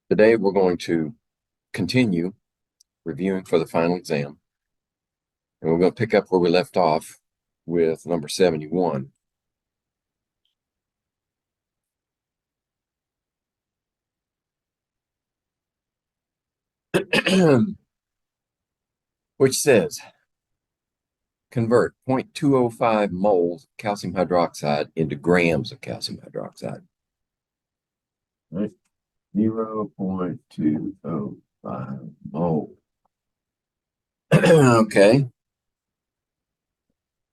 Today, we're going to continue reviewing for the final exam. And we're going to pick up where we left off with number 71. Which says, convert 0.205 moles of calcium hydroxide into grams of calcium hydroxide. Right? 0.205 moles. Okay.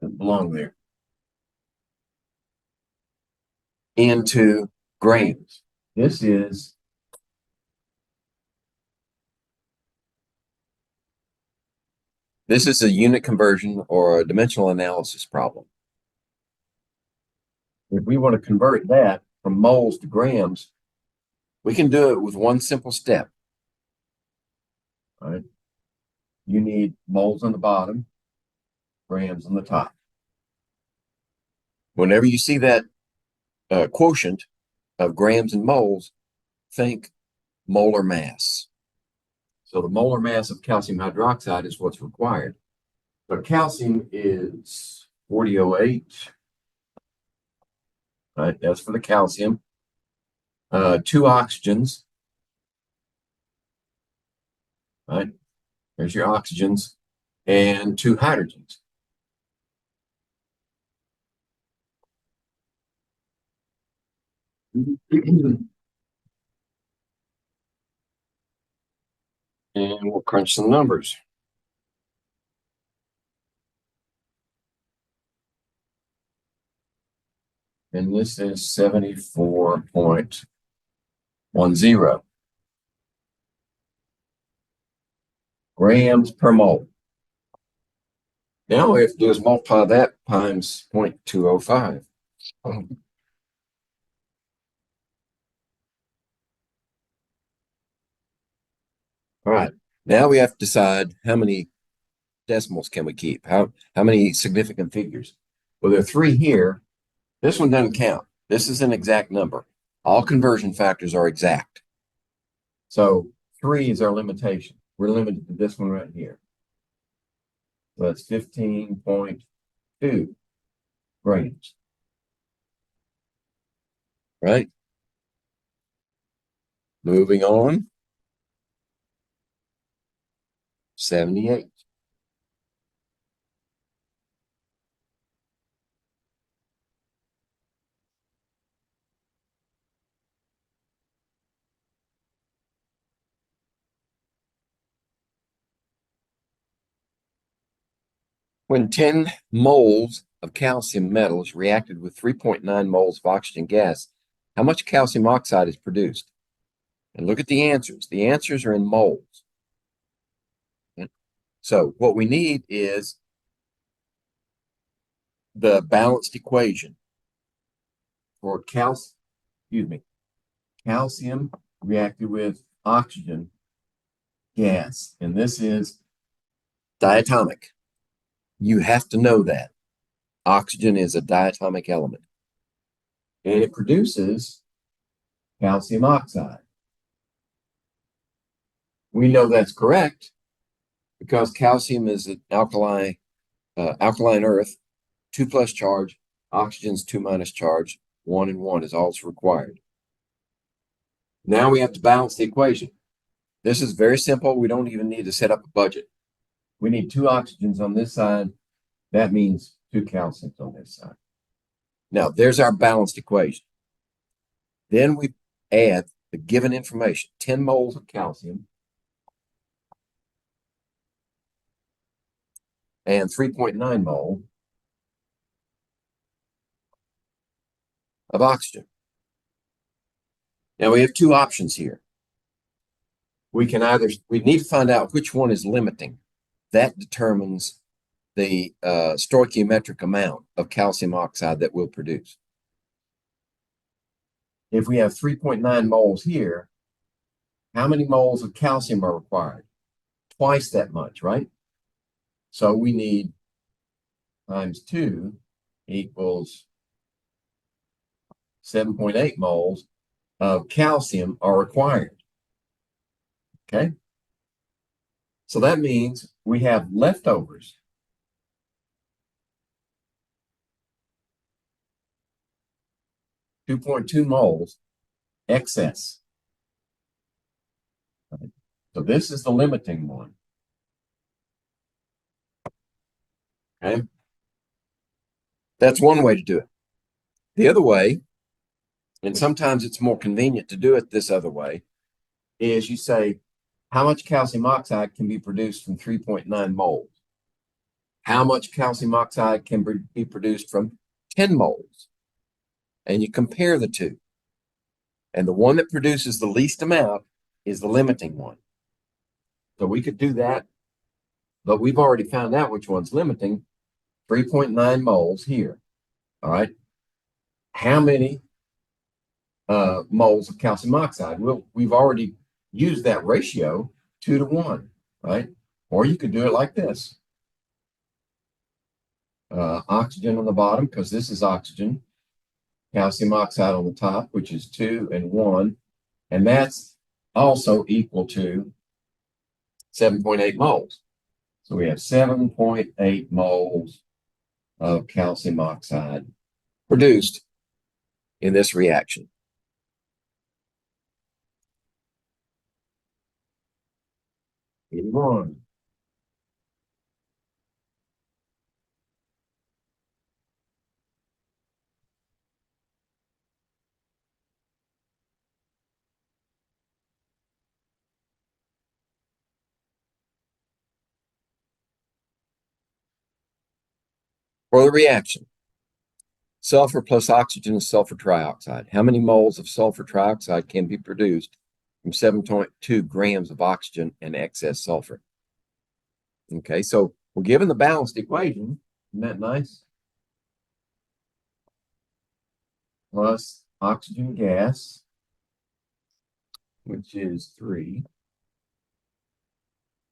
Doesn't belong there. Into grams. This is a unit conversion or a dimensional analysis problem. If we want to convert that from moles to grams, we can do it with one simple step. All right. You need moles on the bottom, grams on the top. Whenever you see that quotient of grams and moles, think molar mass. So the molar mass of calcium hydroxide is what's required. So calcium is 4008. Right, that's for the calcium. 2 oxygens. Right, there's your oxygens, and 2 hydrogens. And we'll crunch some numbers. And this is 74.10 grams per mole. Now all we have to do is multiply that times 0.205. All right, now we have to decide how many decimals can we keep, how many significant figures. Well, there are 3 here. This one doesn't count. This is an exact number. All conversion factors are exact. So 3 is our limitation. We're limited to this one right here. So that's 15.2 grams. Right? Moving on. 78. When 10 moles of calcium metals reacted with 3.9 moles of oxygen gas, how much calcium oxide is produced? And look at the answers. The answers are in moles. So what we need is the balanced equation for calcium reacted with oxygen gas. And this is diatomic. You have to know that. Oxygen is a diatomic element. And it produces calcium oxide. We know that's correct because calcium is an alkaline earth, 2+ charge, oxygen's 2- charge, 1 and 1 is all that's required. Now we have to balance the equation. This is very simple. We don't even need to set up a budget. We need 2 oxygens on this side. That means 2 calciums on this side. Now, there's our balanced equation. Then we add the given information, 10 moles of calcium and 3.9 moles of oxygen. Now, we have 2 options here. We need to find out which one is limiting. That determines the stoichiometric amount of calcium oxide that we'll produce. If we have 3.9 moles here, how many moles of calcium are required? Twice that much, right? So we need times 2 equals 7.8 moles of calcium are required. Okay. So that means we have leftovers. .2 moles excess. So this is the limiting one. Okay. That's one way to do it. The other way, and sometimes it's more convenient to do it this other way, is you say, how much calcium oxide can be produced from 3.9 moles? How much calcium oxide can be produced from 10 moles? And you compare the two. And the one that produces the least amount is the limiting one. So we could do that, but we've already found out which one's limiting, 3.9 moles here. All right. How many moles of calcium oxide? Well, we've already used that ratio 2 to 1, right? Or you could do it like this. Oxygen on the bottom, because this is oxygen. Calcium oxide on the top, which is 2 and 1. And that's also equal to 7.8 moles. So we have 7.8 moles of calcium oxide produced in this reaction. For the reaction, sulfur plus oxygen is sulfur trioxide. How many moles of sulfur trioxide can be produced from 7.2 grams of oxygen and excess sulfur? Okay, so we're given the balanced equation. Isn't that nice? Plus oxygen gas, which is 3,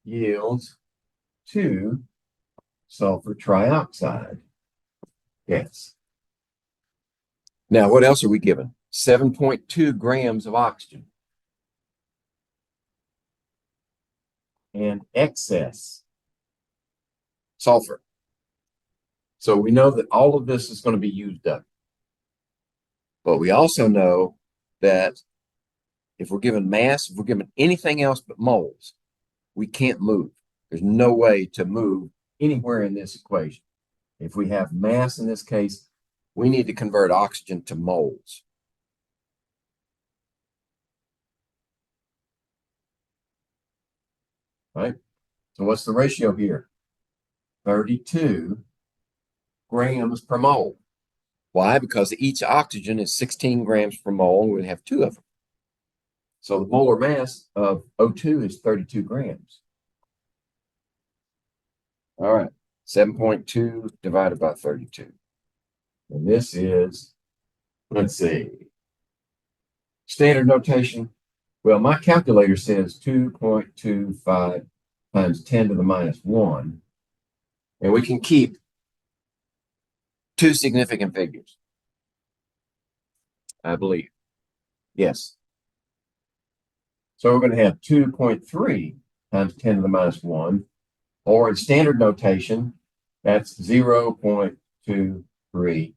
yields 2 sulfur trioxide gas. Now, what else are we given? 7.2 grams of oxygen and excess sulfur. So we know that all of this is going to be used up. But we also know that if we're given mass, if we're given anything else but moles, we can't move. There's no way to move anywhere in this equation. If we have mass in this case, we need to convert oxygen to moles. Right? So what's the ratio here? 32 grams per mole. Why? Because each oxygen is 16 grams per mole, and we have 2 of them. So the molar mass of O2 is 32 grams. All right, 7.2 divided by 32. And this is, let's see, standard notation. Well, my calculator says 2.25 times 10 to the minus 1. And we can keep 2 significant figures, I believe. Yes. So we're going to have 2.3 times 10 to the minus 1. Or in standard notation, that's 0.23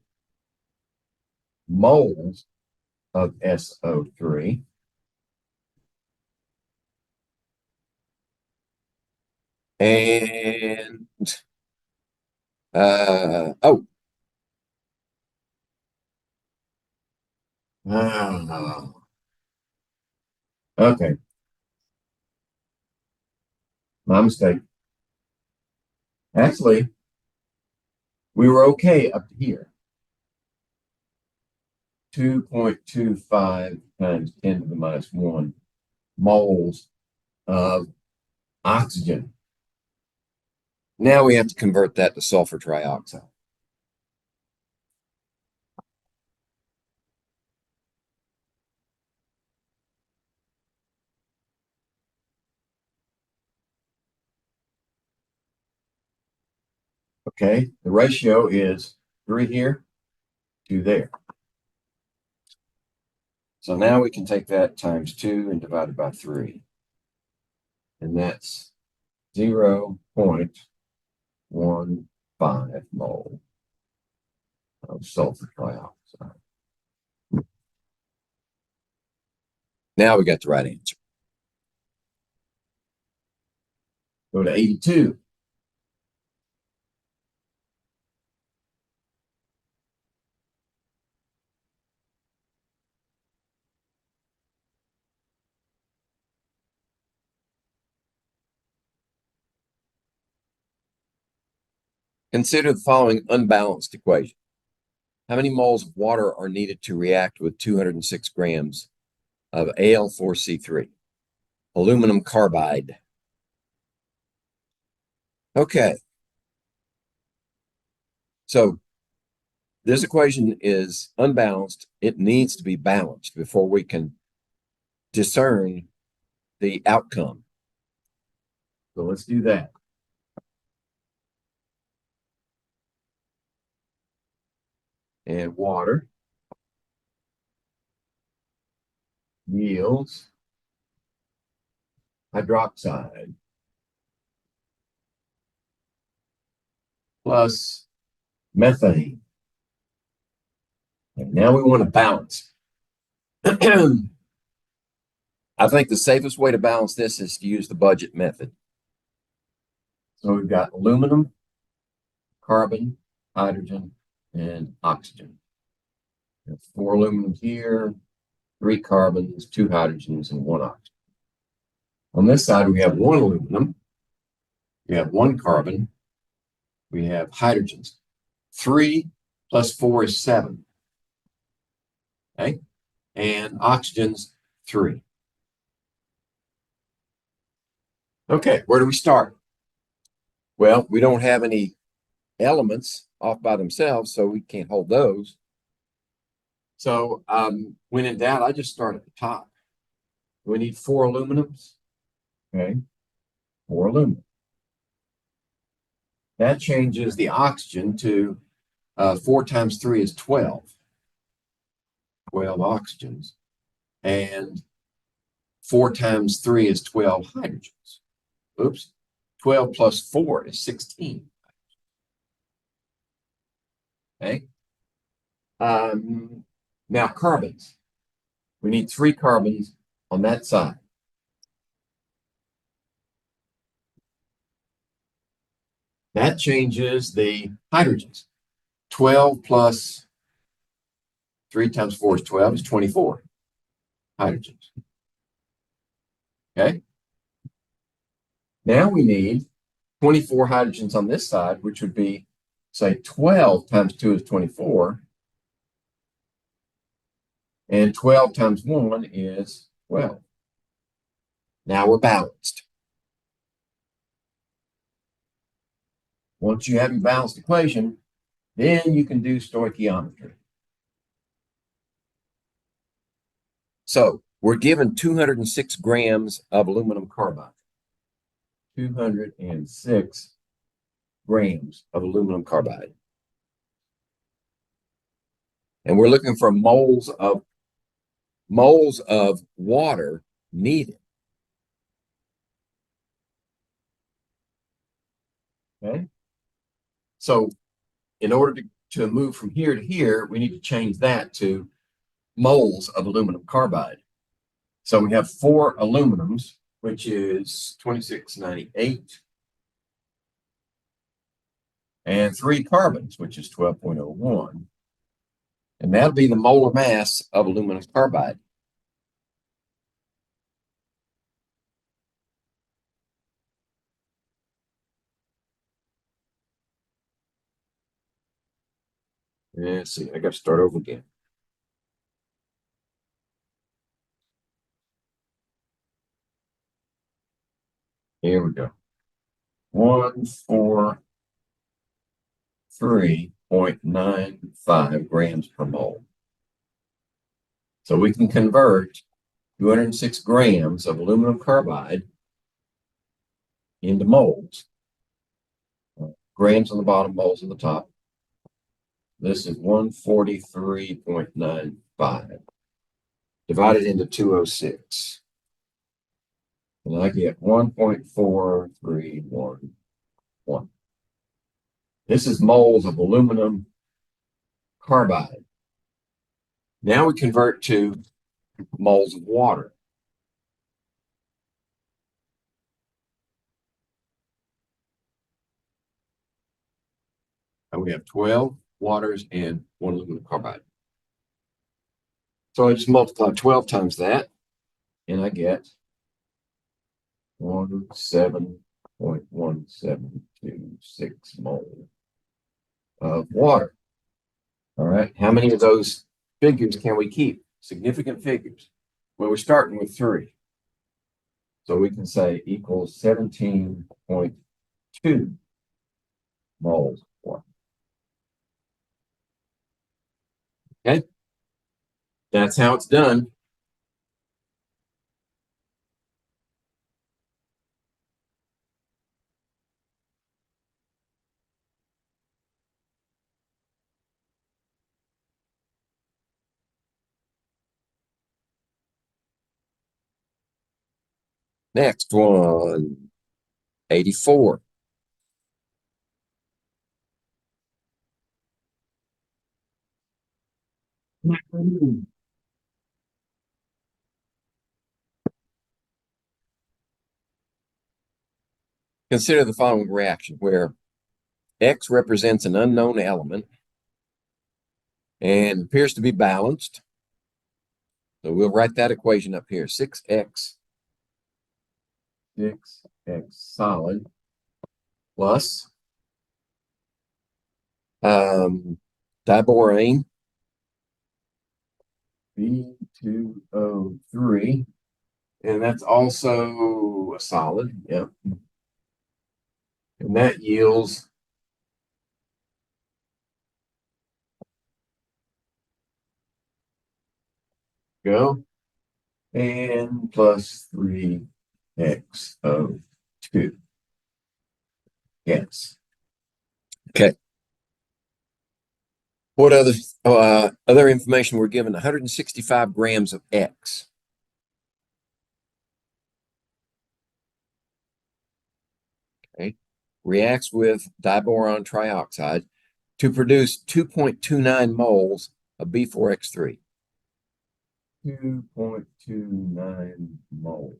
moles of SO3. And oh, okay, my mistake. Actually, we were okay up to here. 2.25 times 10 to the minus 1 moles of oxygen. Now we have to convert that to sulfur trioxide. Okay, the ratio is 3 here, 2 there. So now we can take that times 2 and divide it by 3. and that's 0.15 mole of sulfur trioxide. Now we got the right answer. Go to 82. Consider the following unbalanced equation. How many moles of water are needed to react with 206 grams of Al4C3, aluminum carbide? Okay. So this equation is unbalanced. It needs to be balanced before we can discern the outcome. So let's do that. And water yields hydroxide plus methane. And now we want to balance. I think the safest way to balance this is to use the budget method. So we've got aluminum, carbon, hydrogen, and oxygen. 4 aluminums here, 3 carbons, 2 hydrogens, and 1 oxygen. On this side, we have 1 aluminum, we have 1 carbon, we have hydrogens. 3 plus 4 is 7. Okay, and oxygens 3. Okay, where do we start? Well, we don't have any elements off by themselves, so we can't hold those. So when in doubt, I just start at the top. We need 4 aluminums. Okay, 4 aluminum. That changes the oxygen to 4 times 3 is 12. 12 oxygens. And 4 times 3 is 12 hydrogens. Oops. 12 plus 4 is 16. Okay. Now carbons. We need 3 carbons on that side. That changes the hydrogens. 12 plus 3 times 4 is 12 is 24 hydrogens. Okay. Now we need 24 hydrogens on this side, which would be, say, 12 times 2 is 24. And 12 times 1 is 12. Now we're balanced. Once you have your balanced equation, then you can do stoichiometry. So we're given 206 grams of aluminum carbide. 206 grams of aluminum carbide. And we're looking for moles of water needed. Okay. So in order to move from here to here, we need to change that to moles of aluminum carbide. So we have 4 aluminums, which is 2698, and 3 carbons, which is 12.01. And that'll be the molar mass of aluminum carbide. Let's see, I got to start over again. Here we go. 143.95 grams per mole. So we can convert 206 grams of aluminum carbide into moles. Grams on the bottom, moles on the top. This is 143.95 divided into 206. And I get 1.4311. This is moles of aluminum carbide. Now we convert to moles of water. And we have 12 waters and 1 aluminum carbide. So I just multiply 12 times that, and I get 17.1726 moles of water. All right. How many of those figures can we keep? Significant figures. Well, we're starting with 3. So we can say equals 17.2 moles of water. Okay. That's how it's done. Next one, 84. Consider the following reaction where X represents an unknown element and appears to be balanced. So we'll write that equation up here, 6x solid plus diborane B2O3, and that's also a solid, yep. And that yields and plus 3xO2. Yes. Okay. What other information we're given? 165 grams of X. Okay. Reacts with diboron trioxide to produce 2.29 moles of B4X3. 2.29 moles.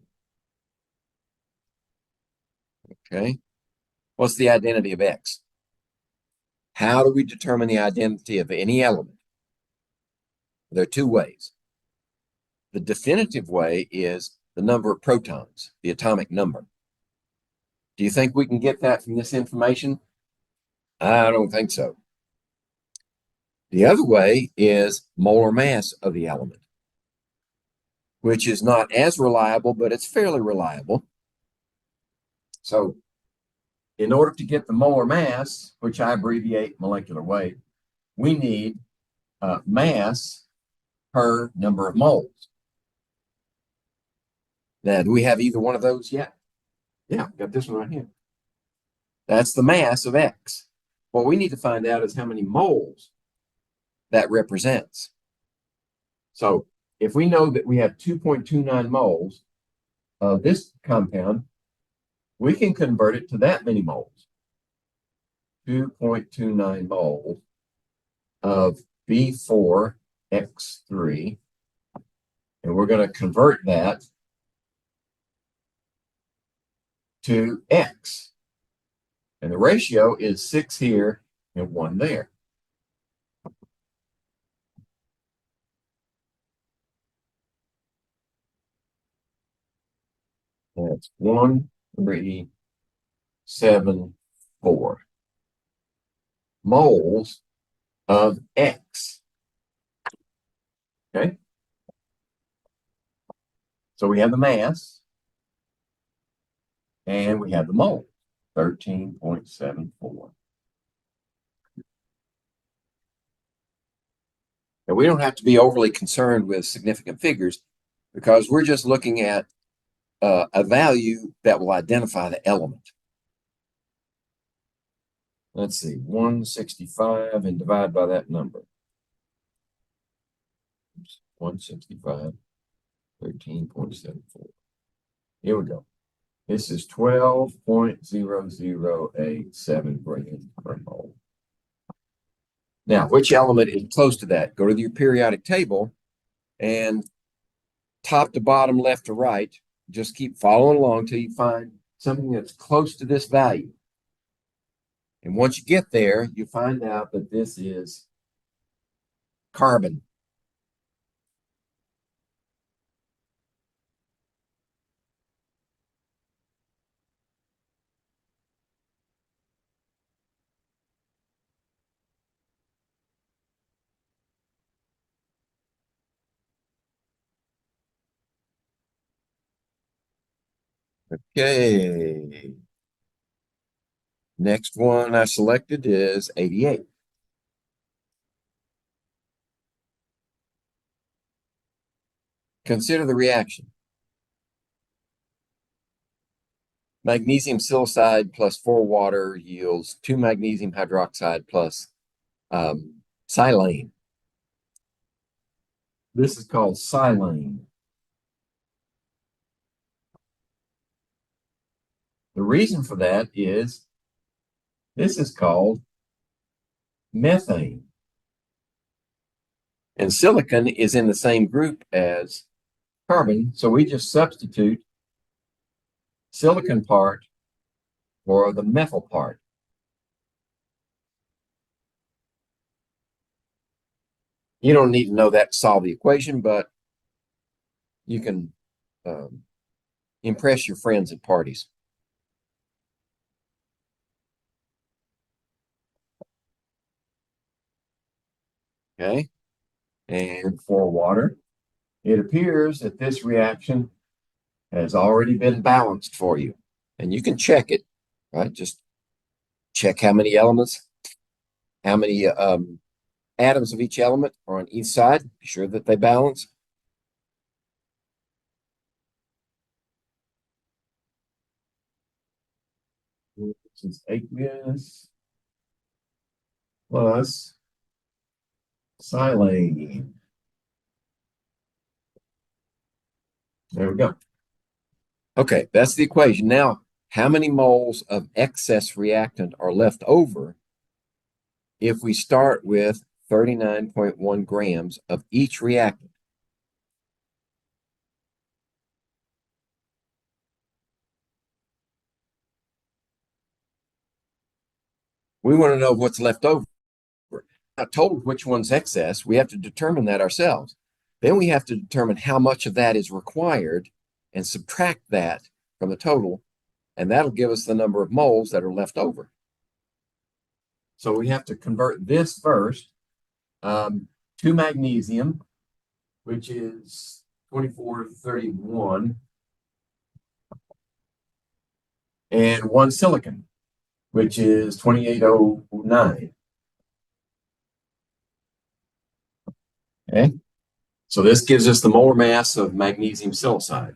Okay. What's the identity of X? How do we determine the identity of any element? There are 2 ways. The definitive way is the number of protons, the atomic number. Do you think we can get that from this information? I don't think so. The other way is molar mass of the element, which is not as reliable, but it's fairly reliable. So in order to get the molar mass, which I abbreviate molecular weight, we need mass per number of moles. Now, do we have either one of those yet? Yeah, got this one right here. That's the mass of X. What we need to find out is how many moles that represents. So if we know that we have 2.29 moles of this compound, we can convert it to that many moles. 2.29 moles of B4X3. And we're going to convert that to X. And the ratio is 6 here and 1 there. That's 1,374 moles of X. Okay. So we have the mass and we have the mole, 13.74. And we don't have to be overly concerned with significant figures because we're just looking at a value that will identify the element. Let's see, 165 and divide by that number. 165, 13.74. Here we go. This is 12.0087 grams per mole. Now, which element is close to that? Go to your periodic table and top to bottom, left to right, just keep following along till you find something that's close to this value. And once you get there, you find out that this is carbon. Okay. Next one I selected is 88. Consider the reaction. Magnesium silicide plus 4 water yields 2 magnesium hydroxide plus silane. This is called silane. The reason for that is this is called methane. And silicon is in the same group as carbon, so we just substitute silicon part for the methyl part. You don't need to know that to solve the equation, but you can impress your friends at parties. Okay, and for water, it appears that this reaction has already been balanced for you. And you can check it, right? Just check how many elements, how many atoms of each element are on each side. Be sure that they balance. This is aqueous plus silane. There we go. Okay, that's the equation. Now, how many moles of excess reactant are left over if we start with 39.1 grams of each reactant? We want to know what's left over. We're not told which one's excess. We have to determine that ourselves. Then we have to determine how much of that is required and subtract that from the total, and that'll give us the number of moles that are left over. So we have to convert this first to magnesium, which is 2431, and 1 silicon, which is 2809. Okay, so this gives us the molar mass of magnesium silicide.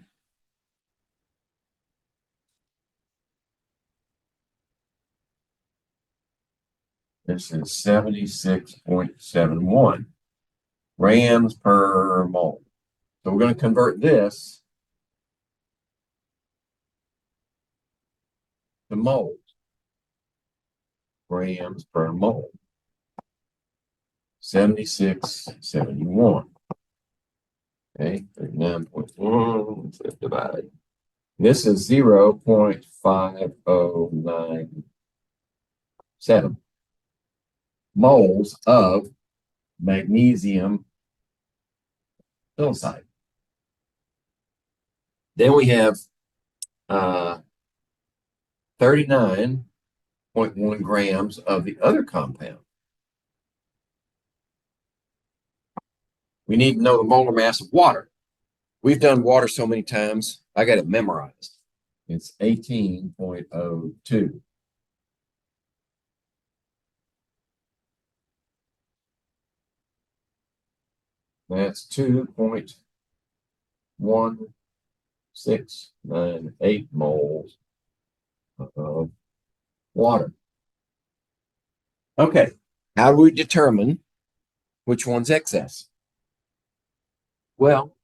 This is 76.71 grams per mole. So we're going to convert this to moles, grams per mole. 76.71. Okay, 39.1, let's divide. This is 0.5097 moles of magnesium silicide. Then we have 39.1 grams of the other compound. We need to know the molar mass of water. We've done water so many times, I got it memorized. It's 18.02. That's 2.1698 moles of water. Okay, how do we determine which one's excess? Well,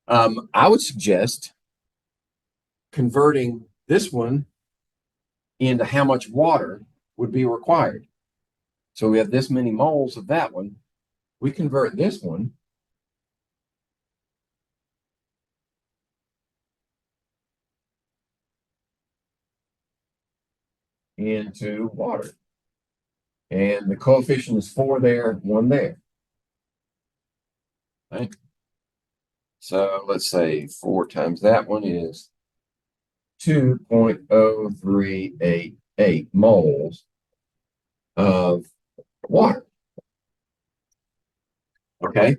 I would suggest converting this one into how much water would be required. So we have this many moles of that one. We convert this one into water. And the coefficient is 4 there, 1 there. Right? So let's say 4 times that one is 2.0388 moles of water. Okay.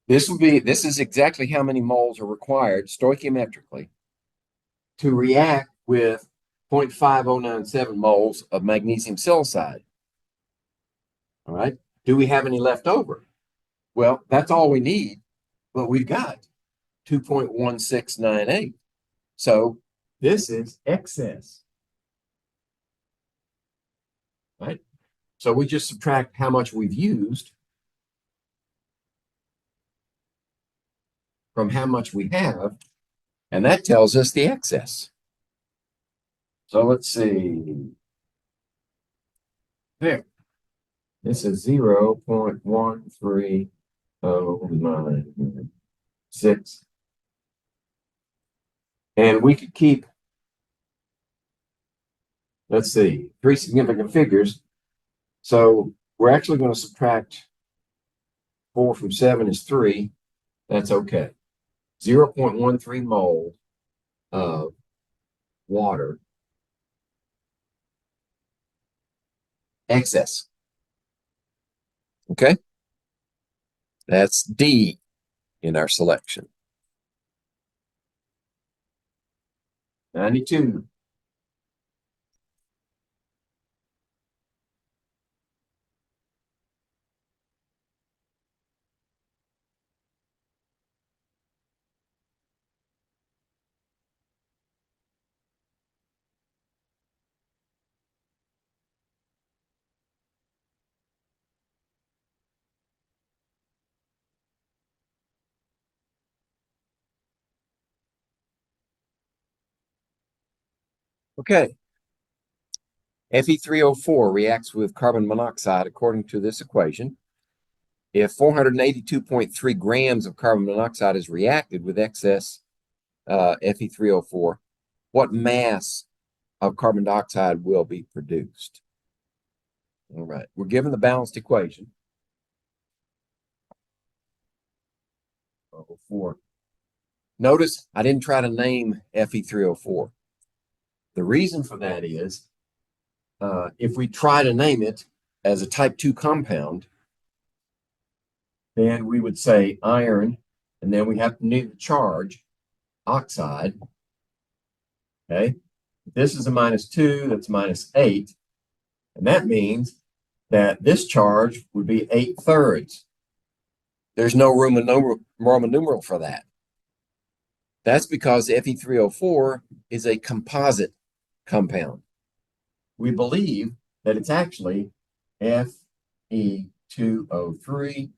This is exactly how many moles are required stoichiometrically to react with 0.5097 moles of magnesium silicide. All right. Do we have any left over? Well, that's all we need, but we've got 2.1698. So this is excess. Right? So we just subtract how much we've used from how much we have, and that tells us the excess. So let's see. There. This is 0.13096. And we could keep, let's see, 3 significant figures. So we're actually going to subtract 4 from 7 is 3. That's okay. 0.13 mole of water excess. Okay. That's D in our selection. 92. Okay. Fe3O4 reacts with carbon monoxide according to this equation. If 482.3 grams of carbon monoxide is reacted with excess Fe3O4, what mass of carbon dioxide will be produced? All right, we're given the balanced equation. Notice I didn't try to name Fe3O4. The reason for that is if we try to name it as a type 2 compound, then we would say iron, and then we have to name the charge, oxide. Okay, this is a -2, that's -8. And that means that this charge would be 8/3. There's no Roman numeral for that. That's because Fe3O4 is a composite compound. We believe that it's actually Fe2O3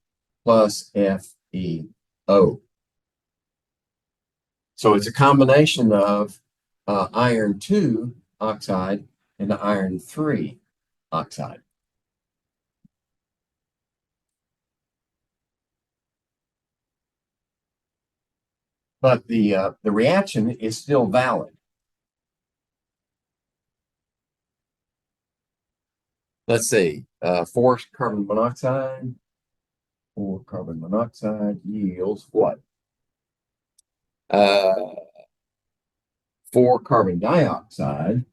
plus FeO. So it's a combination of iron 2 oxide and iron 3 oxide. But the reaction is still valid. Let's see, 4 carbon monoxide yields what? 4 carbon dioxide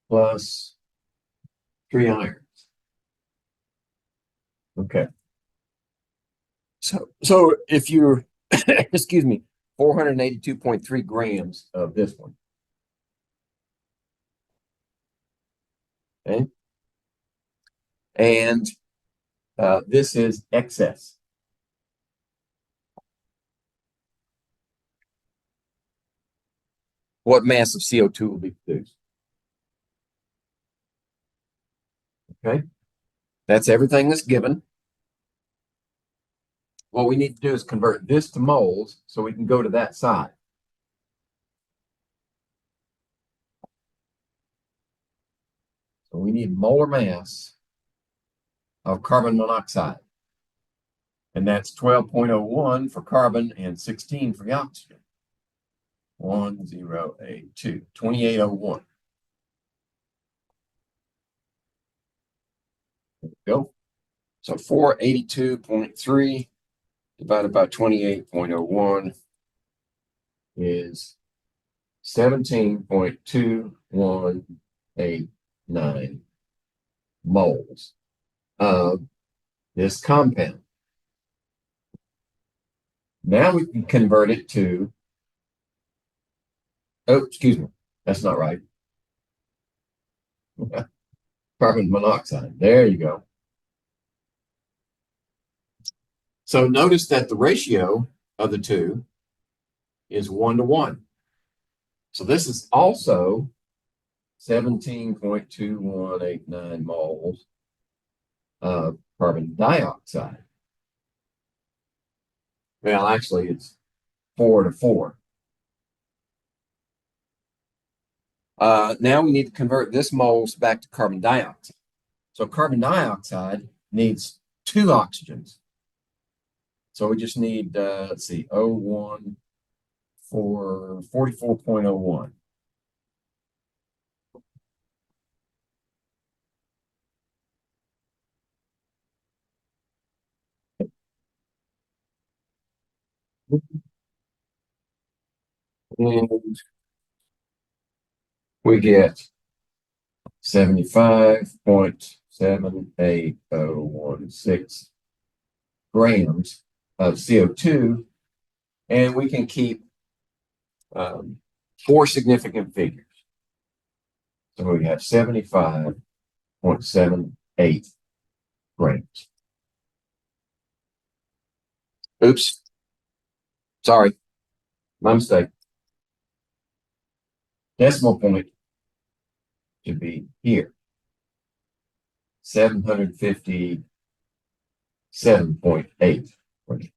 plus 3 irons. Okay. So if you're, excuse me, 482.3 grams of this one. Okay. And this is excess. What mass of CO2 will be produced? Okay. That's everything that's given. What we need to do is convert this to moles so we can go to that side. So we need molar mass of carbon monoxide. And that's 12.01 for carbon and 16 for the oxygen. 1082, 2801. There we go. So 482.3 divided by 28.01 is 17.2189 moles of this compound. Now we can convert it to, oh, excuse me, that's not right. Carbon monoxide. There you go. So notice that the ratio of the two is 1:1. So this is also 17.2189 moles of carbon dioxide. Well, actually, it's 4:4. Now we need to convert this moles back to carbon dioxide. So carbon dioxide needs 2 oxygens. So we just need, let's see, 0.1 for 44.01. And we get 75.78016 grams of CO2, and we can keep 4 significant figures. So we have 75.78 grams. Oops. Sorry. My mistake. Decimal point should be here. 757.8 grams.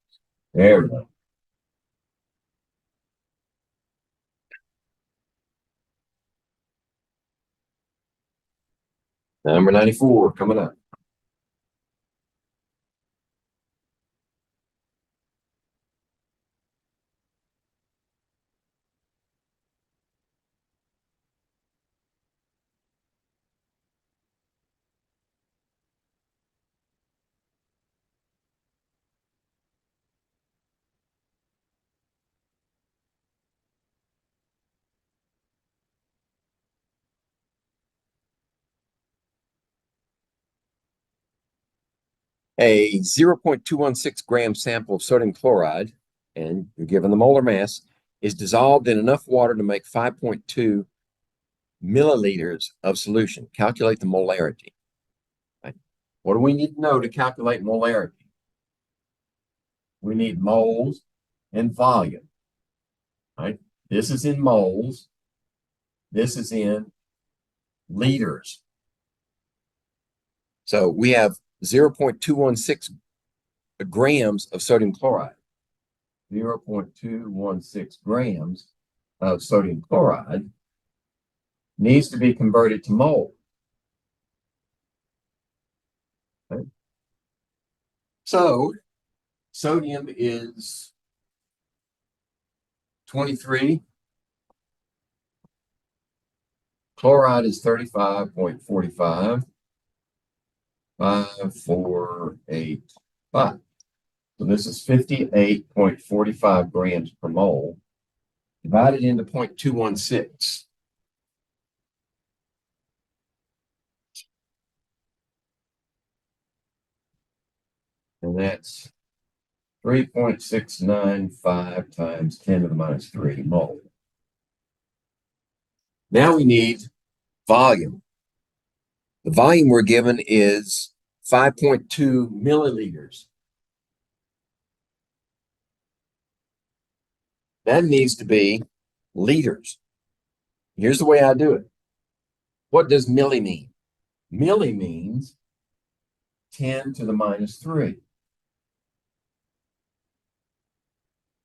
There we go. Number 94 coming up. A 0.216 gram sample of sodium chloride, and you're given the molar mass, is dissolved in enough water to make 5.2 milliliters of solution. Calculate the molarity. Right? What do we need to know to calculate molarity? We need moles and volume. Right? This is in moles. This is in liters. So we have 0.216 grams of sodium chloride. 0.216 grams of sodium chloride needs to be converted to mole. Okay. So sodium is 23. Chloride is 35.45. 5485. So this is 58.45 grams per mole divided into 0.216. And that's 3.695 times 10 to the minus 3 mole. Now we need volume. The volume we're given is 5.2 milliliters. That needs to be liters. Here's the way I do it. What does milli mean? Milli means 10 to the minus 3.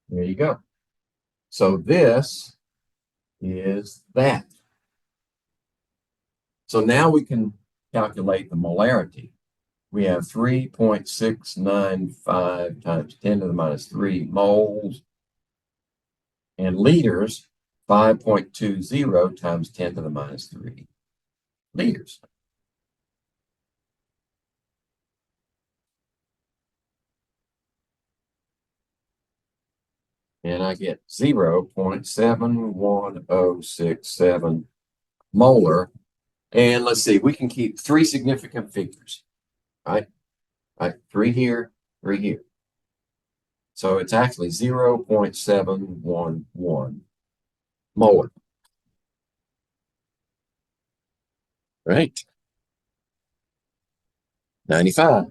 There you go. So this is that. So now we can calculate the molarity. We have 3.695 times 10 to the minus 3 moles, and liters, 5.20 times 10 to the minus 3 liters. And I get 0.71067 molar. And let's see, we can keep three significant figures, right? Right, three here, three here. So it's actually 0.711 molar. Right. 95.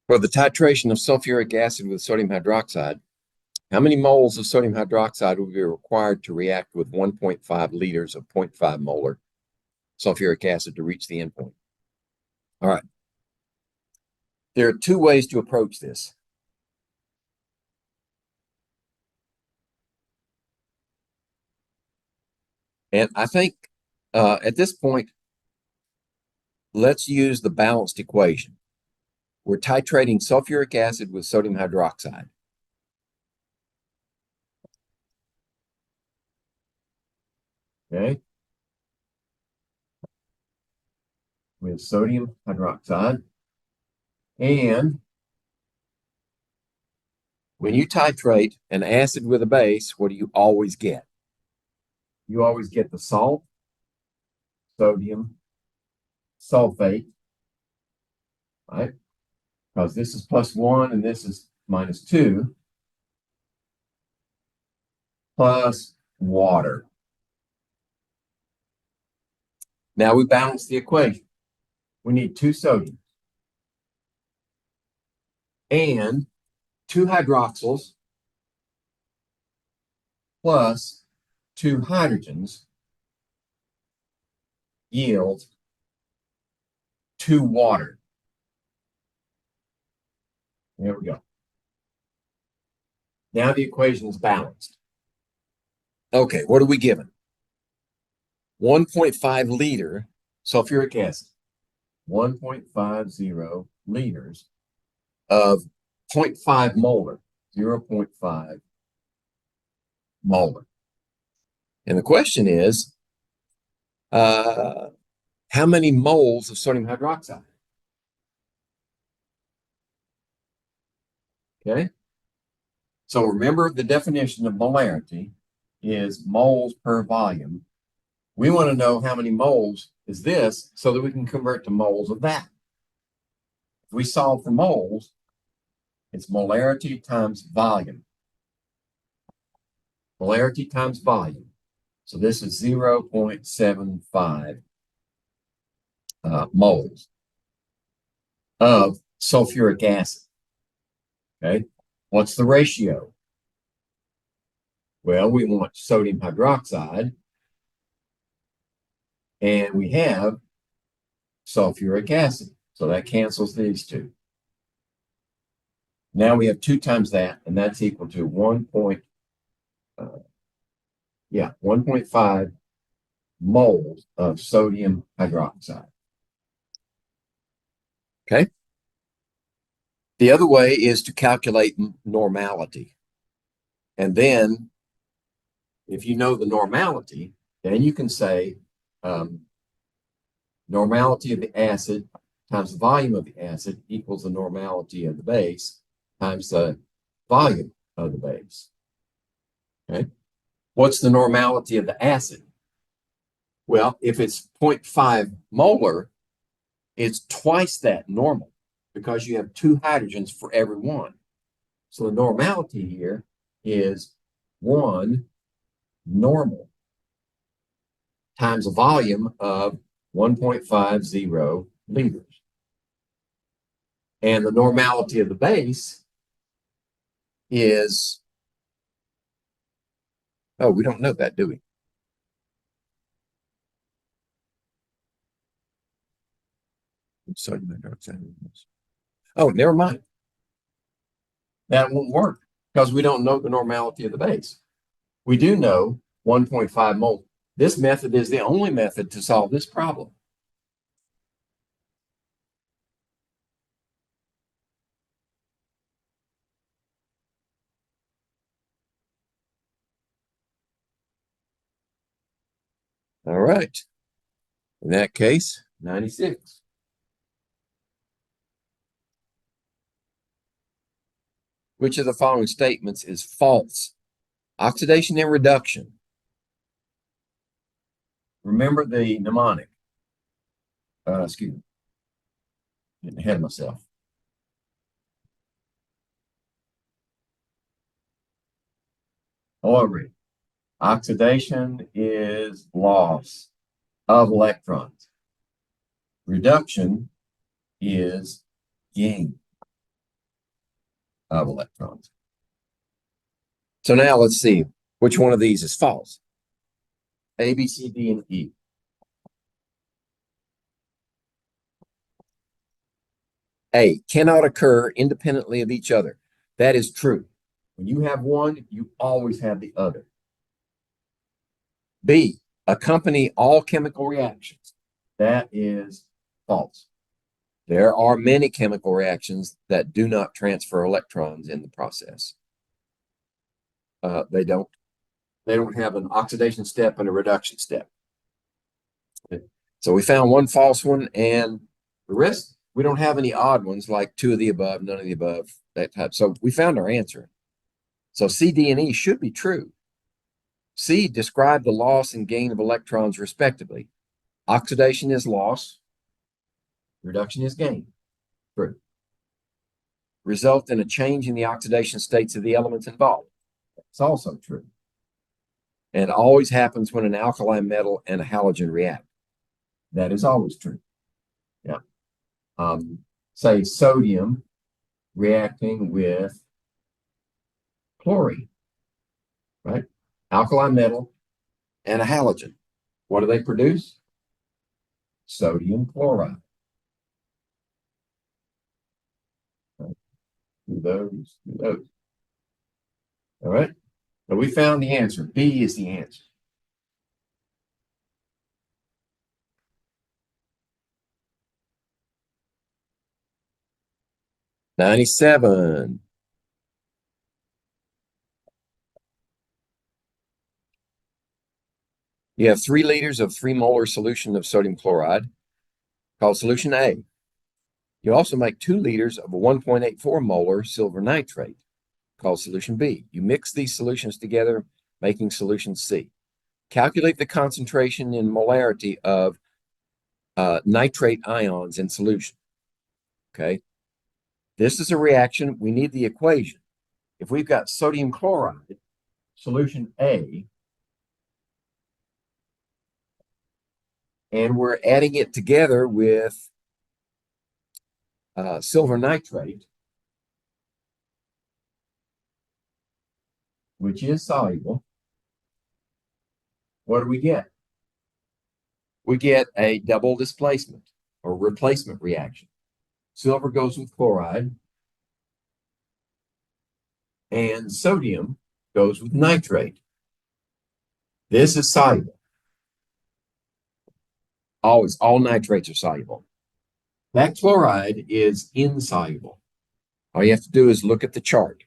For the titration of sulfuric acid with sodium hydroxide, how many moles of sodium hydroxide would be required to react with 1.5 liters of 0.5 molar sulfuric acid to reach the endpoint? All right. There are two ways to approach this. And I think at this point, let's use the balanced equation. We're titrating sulfuric acid with sodium hydroxide. Okay. With sodium hydroxide. And when you titrate an acid with a base, what do you always get? You always get the salt, sodium, sulfate, right? Because this is +1 and this is -2, plus water. Now we balance the equation. We need 2 sodiums and 2 hydroxyls plus 2 hydrogens yield 2 water. There we go. Now the equation is balanced. Okay, what are we given? 1.5 liter sulfuric acid, 1.50 liters of 0.5 molar, 0.5 molar. And the question is, how many moles of sodium hydroxide? Okay. So remember the definition of molarity is moles per volume. We want to know how many moles is this so that we can convert to moles of that. If we solve for moles, it's molarity times volume. Molarity times volume. So this is 0.75 moles of sulfuric acid. Okay, what's the ratio? Well, we want sodium hydroxide, and we have sulfuric acid. So that cancels these two. Now we have 2 times that, and that's equal to 1.5 moles of sodium hydroxide. Okay. The other way is to calculate normality. And then, if you know the normality, then you can say normality of the acid times the volume of the acid equals the normality of the base times the volume of the base. Okay. What's the normality of the acid? Well, if it's 0.5 molar, it's twice that normal because you have 2 hydrogens for every one. So the normality here is 1 normal times a volume of 1.50 liters. And the normality of the base is, oh, we don't know that, do we? Sodium hydroxide. Oh, never mind. That won't work because we don't know the normality of the base. We do know 1.5 moles. This method is the only method to solve this problem. All right. In that case, 96. Which of the following statements is false? Oxidation and reduction. Remember the mnemonic. Excuse me. Getting ahead of myself. Already. Oxidation is loss of electrons. Reduction is gain of electrons. So now let's see which one of these is false. A, B, C, D, and E. A, cannot occur independently of each other. That is true. When you have one, you always have the other. B, accompany all chemical reactions. That is false. There are many chemical reactions that do not transfer electrons in the process. They don't have an oxidation step and a reduction step. So we found one false one, and the rest, we don't have any odd ones like two of the above, none of the above, that type. So we found our answer. So C, D, and E should be true. C, describe the loss and gain of electrons respectively. Oxidation is loss. Reduction is gain. True. Result in a change in the oxidation states of the elements involved. It's also true. And it always happens when an alkaline metal and a halogen react. That is always true. Yeah. Say sodium reacting with chlorine, right? Alkaline metal and a halogen. What do they produce? Sodium chloride. Right. Do those. All right. So we found the answer. B is the answer. $97. You have 3 liters of 3 molar solution of sodium chloride, called solution A. You also make 2 liters of a 1.84 molar silver nitrate, called solution B. You mix these solutions together, making solution C. Calculate the concentration in molarity of nitrate ions in solution. Okay. This is a reaction. We need the equation. If we've got sodium chloride, solution A, and we're adding it together with silver nitrate, which is soluble, what do we get? We get a double displacement or replacement reaction. Silver goes with chloride, and sodium goes with nitrate. This is soluble. Always, all nitrates are soluble. That chloride is insoluble. All you have to do is look at the chart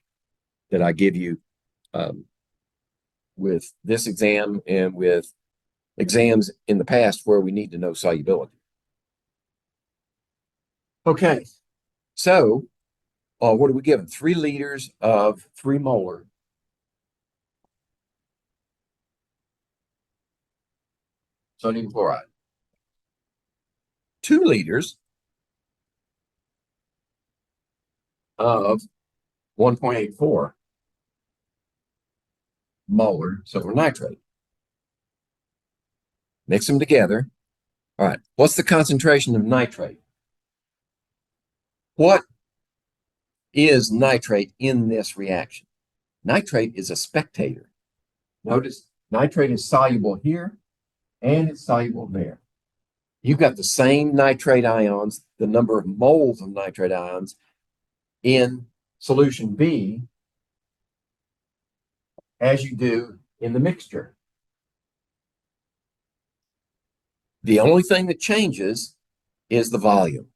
that I give you with this exam and with exams in the past where we need to know solubility. Okay, so what are we given? 3 liters of 3 molar sodium chloride. 2 liters of 1.84 molar silver nitrate. Mix them together. All right, what's the concentration of nitrate? What is nitrate in this reaction? Nitrate is a spectator. Notice nitrate is soluble here and it's soluble there. You've got the same nitrate ions, the number of moles of nitrate ions in solution B as you do in the mixture. The only thing that changes is the volume.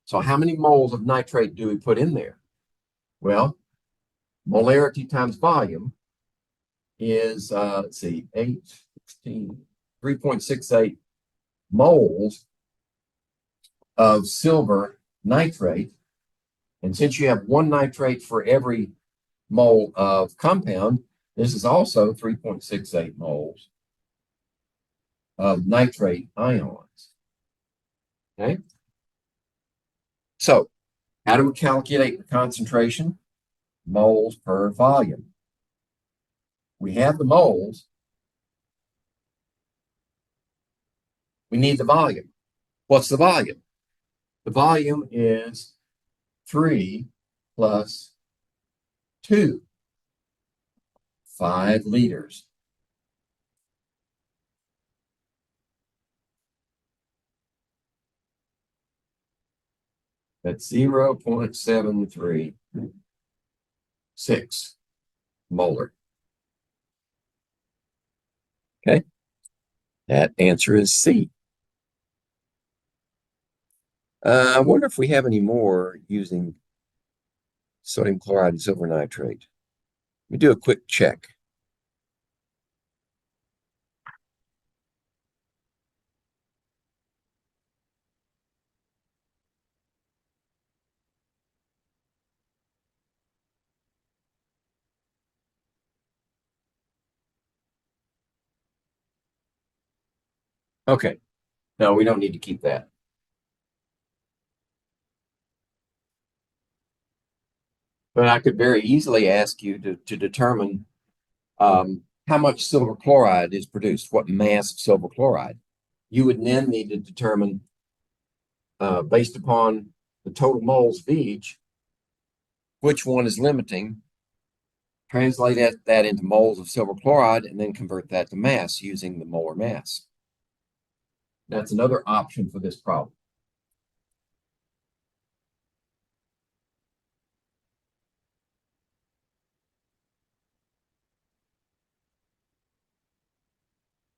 So how many moles of nitrate do we put in there? Well, molarity times volume is, let's see, 3.68 moles of silver nitrate. And since you have one nitrate for every mole of compound, this is also 3.68 moles of nitrate ions. Okay? So, how do we calculate the concentration? Moles per volume. We have the moles. We need the volume. What's the volume? The volume is 3 plus 2, 5 liters. That's 0.736 molar. Okay, that answer is C. I wonder if we have any more using sodium chloride and silver nitrate. Let me do a quick check. Okay, no, we don't need to keep that. But I could very easily ask you to determine how much silver chloride is produced, what mass of silver chloride. You would then need to determine, based upon the total moles of each, which one is limiting, translate that into moles of silver chloride, and then convert that to mass using the molar mass. That's another option for this problem.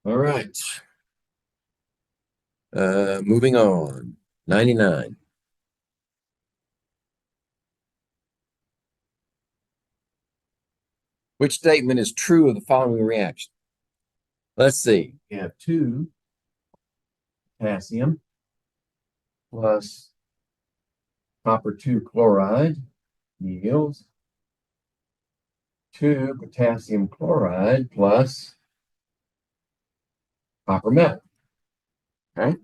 All right. Moving on. 99. Which statement is true of the following reaction? Let's see. We have 2 potassium plus copper 2 chloride yields 2 potassium chloride plus copper metal. Okay.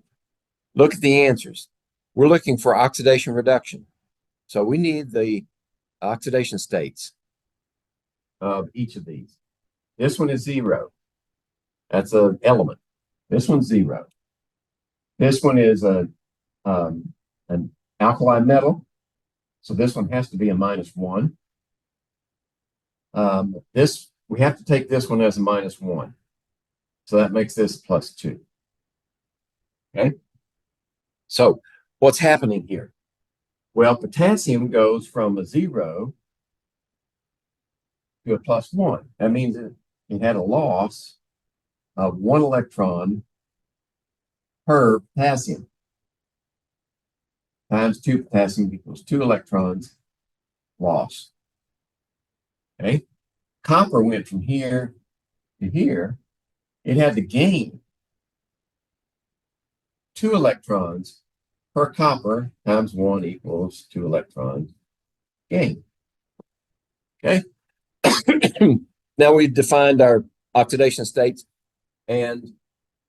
Look at the answers. We're looking for oxidation reduction. So we need the oxidation states of each of these. This one is 0. That's an element. This one's 0. This one is an alkali metal. So this one has to be a -1. We have to take this one as a -1. So that makes this +2. Okay. So what's happening here? Well, potassium goes from a 0 to a +1. That means it had a loss of 1 electron per potassium. Times 2 potassium equals 2 electrons lost. Okay. Copper went from here to here. It had to gain 2 electrons per copper times 1 equals 2 electrons gain. Okay. Now we've defined our oxidation states and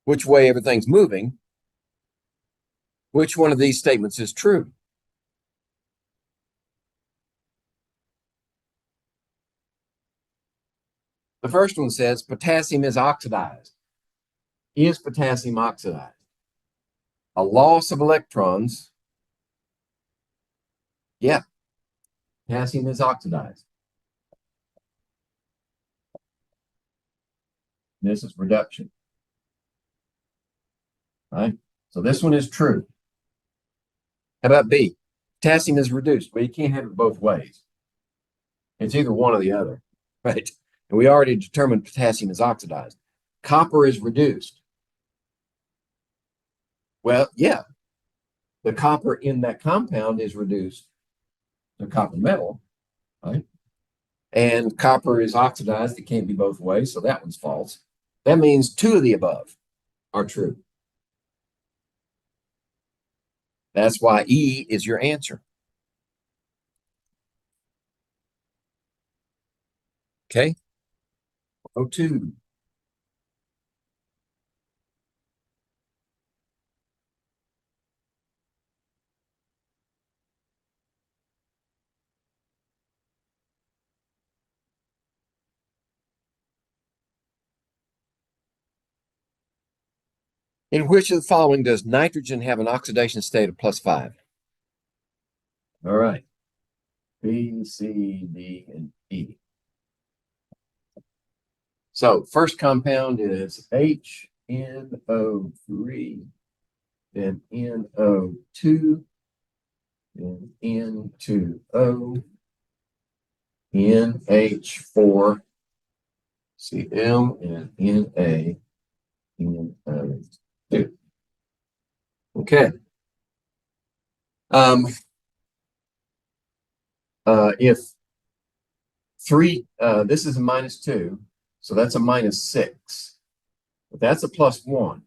which way everything's moving. Which one of these statements is true? The first one says potassium is oxidized. Is potassium oxidized? A loss of electrons Yeah, potassium is oxidized. This is reduction. Right? So this one is true. How about B? Potassium is reduced. Well, you can't have it both ways. It's either one or the other, right? And we already determined potassium is oxidized. Copper is reduced. Well, yeah, the copper in that compound is reduced to copper metal, right? And copper is oxidized. It can't be both ways, so that one's false. That means two of the above are true. That's why E is your answer. Okay. O2. In which of the following does nitrogen have an oxidation state of +5? All right. B, C, D, and E. So first compound is HNO3, then NO2, then N2O, NH4, Cl, and NaNO2. Okay. If three, this is a -2, so that's a -6. But that's a +1,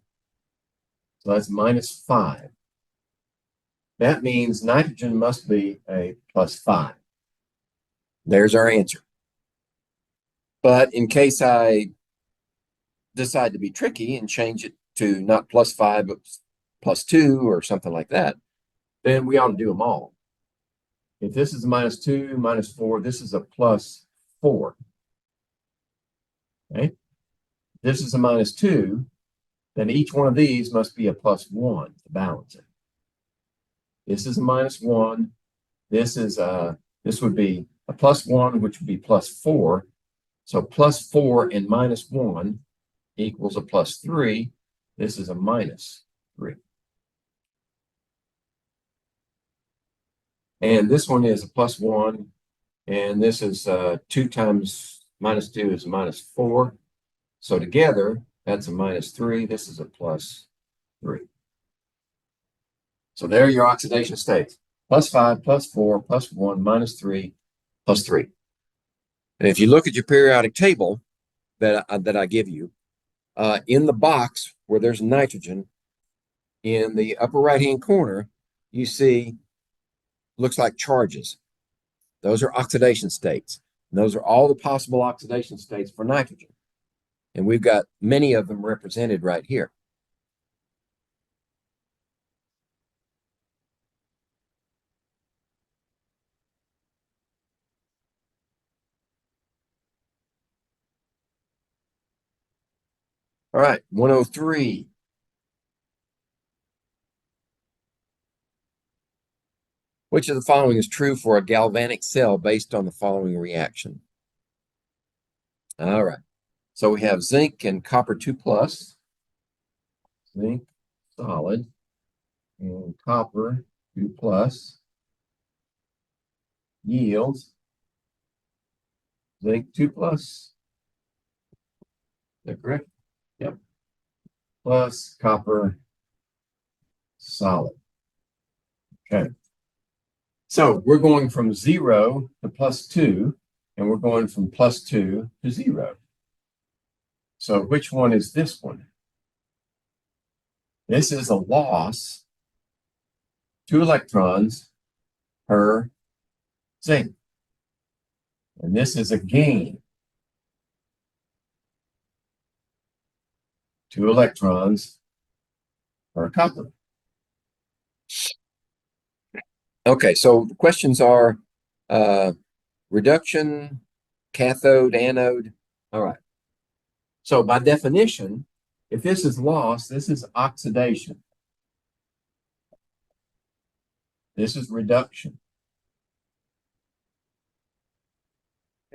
so that's -5. That means nitrogen must be a +5. There's our answer. But in case I decide to be tricky and change it to not +5, but +2 or something like that, then we ought to do them all. If this is a -2, -4, this is a +4. Okay. This is a -2, then each one of these must be a +1 to balance it. This is a -1. This would be a +1, which would be +4. So +4 and -1 equals a +3. This is a -3. And this one is a +1. And this is 2 times -2 is a -4. So together, that's a -3. This is a +3. So there are your oxidation states. +5, +4, +1, -3, +3. And if you look at your periodic table that I give you, in the box where there's nitrogen, in the upper right-hand corner, you see, looks like charges. Those are oxidation states. And those are all the possible oxidation states for nitrogen. And we've got many of them represented right here. All right, 103. Which of the following is true for a galvanic cell based on the following reaction? All right. So we have zinc and copper 2+, zinc solid, and copper 2+, yields zinc 2+. Is that correct? Yep. Plus copper solid. Okay. So we're going from 0 to +2, and we're going from +2 to 0. So which one is this one? This is a loss, 2 electrons per zinc. And this is a gain, 2 electrons per copper. Okay, so the questions are reduction, cathode, anode. All right. So by definition, if this is loss, this is oxidation. This is reduction.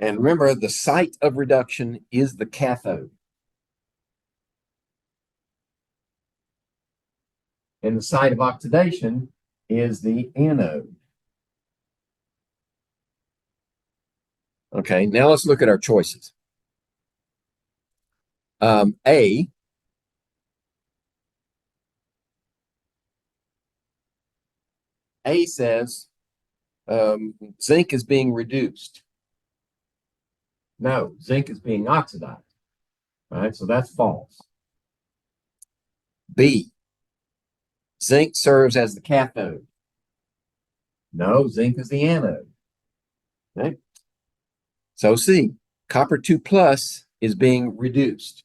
And remember, the site of reduction is the cathode. And the site of oxidation is the anode. Okay, now let's look at our choices. A says zinc is being reduced. No, zinc is being oxidized. All right, so that's false. B, zinc serves as the cathode. No, zinc is the anode. Okay. So C, copper 2 plus is being reduced.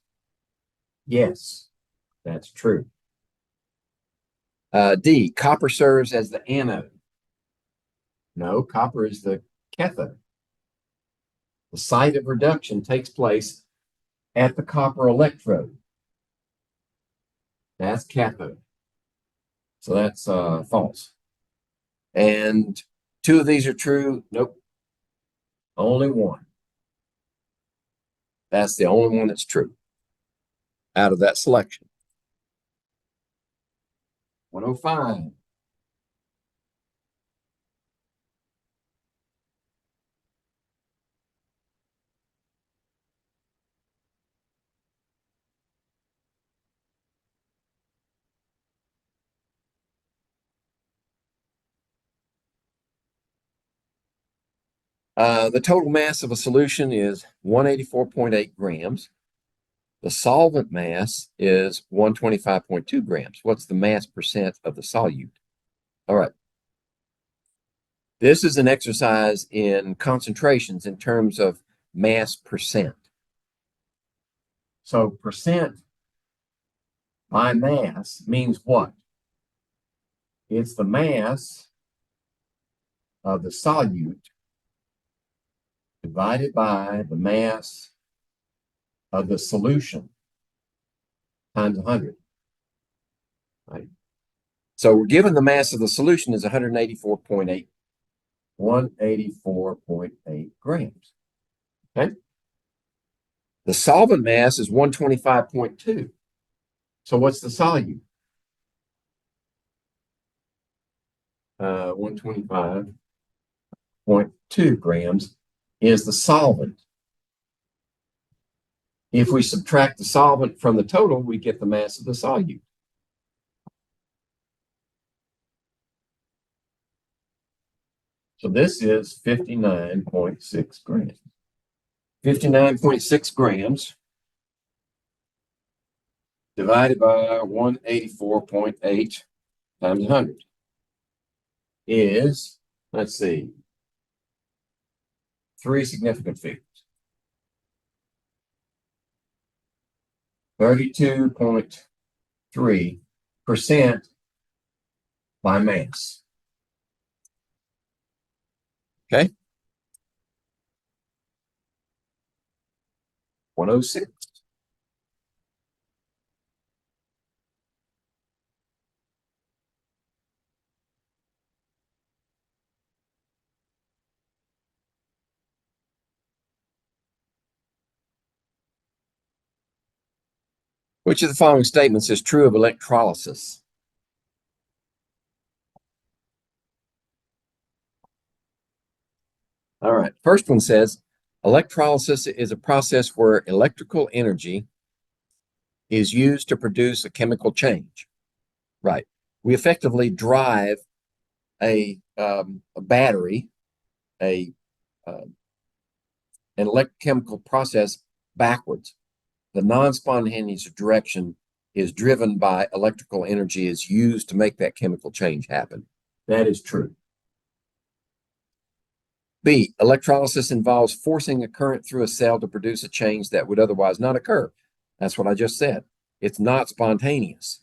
Yes, that's true. D, copper serves as the anode. No, copper is the cathode. The site of reduction takes place at the copper electrode. That's cathode. So that's false. And two of these are true. Nope. Only one. That's the only one that's true out of that selection. 105. The total mass of a solution is 184.8 grams. The solvent mass is 125.2 grams. What's the mass percent of the solute? All right. This is an exercise in concentrations in terms of mass percent. So percent by mass means what? It's the mass of the solute divided by the mass of the solution times 100. Right? So we're given the mass of the solution is 184.8 grams. Okay. The solvent mass is 125.2. So what's the solute? 125.2 grams is the solvent. If we subtract the solvent from the total, we get the mass of the solute. So this is 59.6 grams. 59.6 grams divided by 184.8 times 100 is, let's see, three significant figures. 32.3% by mass. Okay. 106. Which of the following statements is true of electrolysis? All right. First one says, electrolysis is a process where electrical energy is used to produce a chemical change. Right. We effectively drive a battery, an electrochemical process backwards. The non-spontaneous direction is driven by electrical energy is used to make that chemical change happen. That is true. B, electrolysis involves forcing a current through a cell to produce a change that would otherwise not occur. That's what I just said. It's not spontaneous.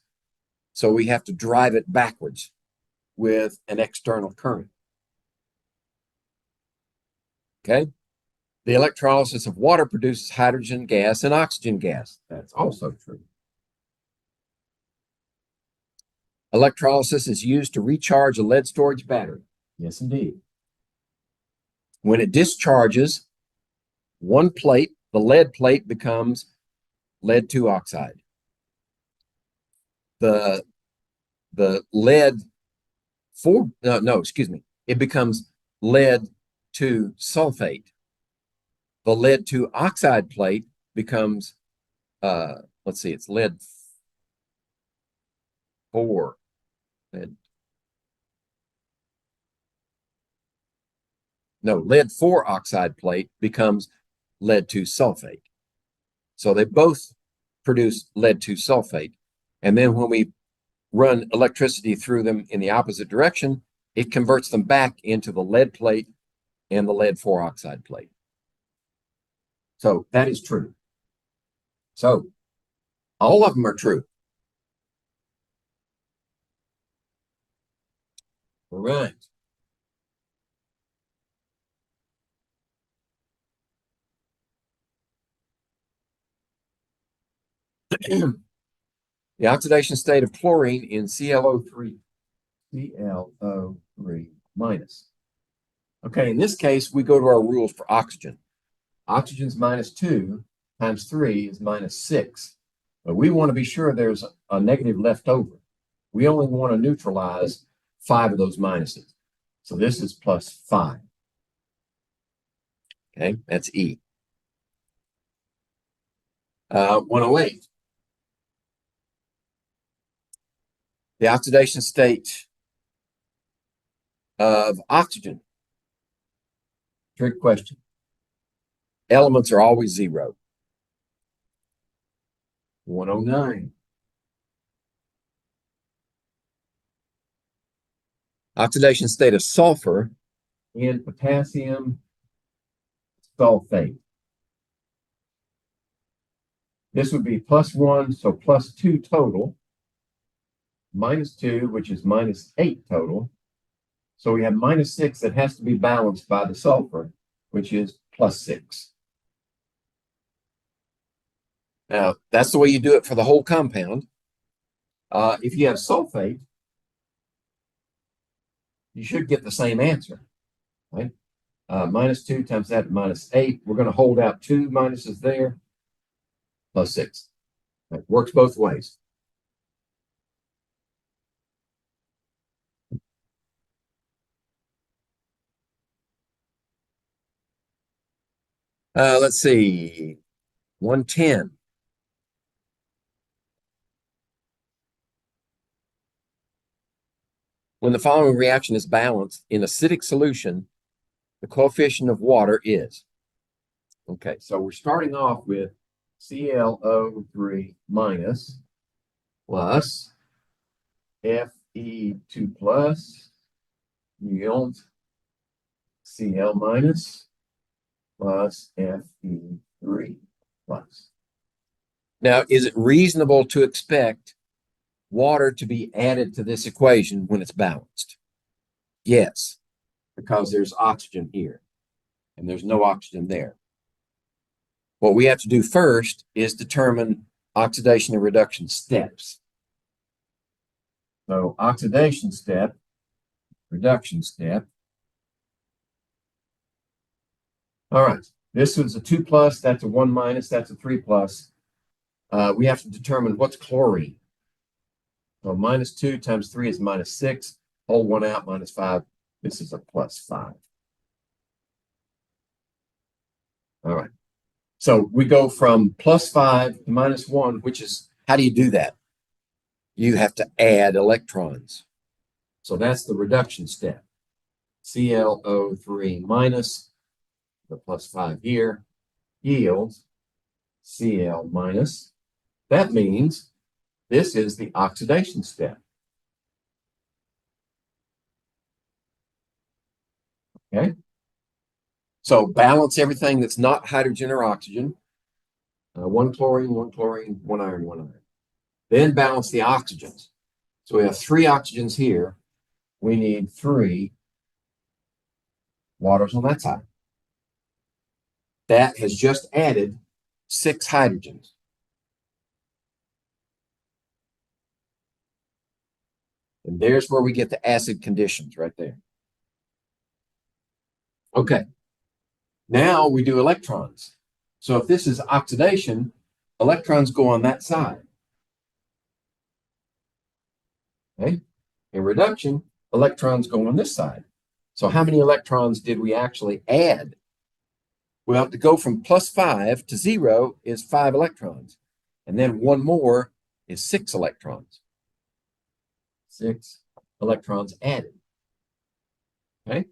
So we have to drive it backwards with an external current. Okay. The electrolysis of water produces hydrogen gas and oxygen gas. That's also true. Electrolysis is used to recharge a lead storage battery. Yes, indeed. When it discharges, one plate, the lead plate becomes lead 2 oxide. The lead 4, excuse me, it becomes lead 2 sulfate. The lead 2 oxide plate becomes, let's see, it's lead 4. Lead 4 oxide plate becomes lead 2 sulfate. So they both produce lead 2 sulfate. And then when we run electricity through them in the opposite direction, it converts them back into the lead plate and the lead 4 oxide plate. So that is true. So all of them are true. All right. The oxidation state of chlorine in ClO3 minus. Okay, in this case, we go to our rules for oxygen. Oxygen's -2 times 3 is -6. But we want to be sure there's a negative left over. We only want to neutralize 5 of those minuses. So this is +5. Okay, that's E. 108. The oxidation state of oxygen. Trick question. Elements are always 0. 109. Oxidation state of sulfur in potassium sulfate. This would be +1, so +2 total, -2, which is -8 total. So we have -6 that has to be balanced by the sulfur, which is +6. Now, that's the way you do it for the whole compound. If you have sulfate, you should get the same answer, right? -2 times that, -8. We're going to hold out 2 minuses there, +6. That works both ways. Let's see, 110. When the following reaction is balanced in acidic solution, the coefficient of water is. Okay, so we're starting off with ClO3 minus plus Fe2 plus yield Cl minus plus Fe3 plus. Now, is it reasonable to expect water to be added to this equation when it's balanced? Yes, because there's oxygen here and there's no oxygen there. What we have to do first is determine oxidation and reduction steps. So oxidation step, reduction step. All right, this was a 2 plus, that's a 1 minus, that's a 3 plus. We have to determine what's chlorine. So -2 times 3 is -6. Hold 1 out, -5. This is a +5. All right. So we go from +5 to -1, which is, how do you do that? You have to add electrons. So that's the reduction step. ClO3 minus the +5 here yields Cl minus. That means this is the oxidation step. Okay. So balance everything that's not hydrogen or oxygen. 1 chlorine, 1 chlorine, 1 iron, 1 iron. Then balance the oxygens. So we have 3 oxygens here. We need 3 waters on that side. That has just added 6 hydrogens. And there's where we get the acid conditions right there. Okay. Now we do electrons. So if this is oxidation, electrons go on that side. Okay. In reduction, electrons go on this side. So how many electrons did we actually add? Well, to go from +5 to 0 is 5 electrons. And then one more is 6 electrons. 6 electrons added. Okay.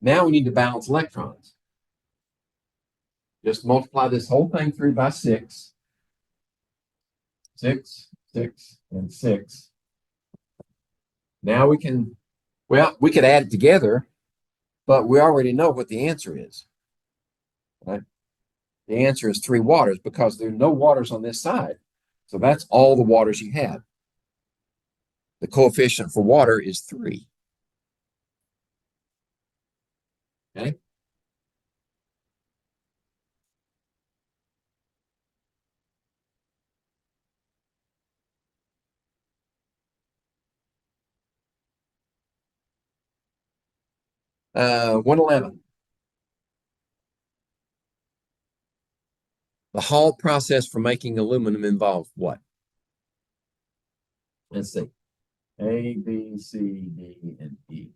Now we need to balance electrons. Just multiply this whole thing through by 6. 6, 6, and 6. Now we can, well, we could add it together, but we already know what the answer is. Right? The answer is 3 waters because there are no waters on this side. So that's all the waters you have. The coefficient for water is 3. Okay. Uh, 111. The Hall process for making aluminum involves what? Let's see. A, B, C, D, and E.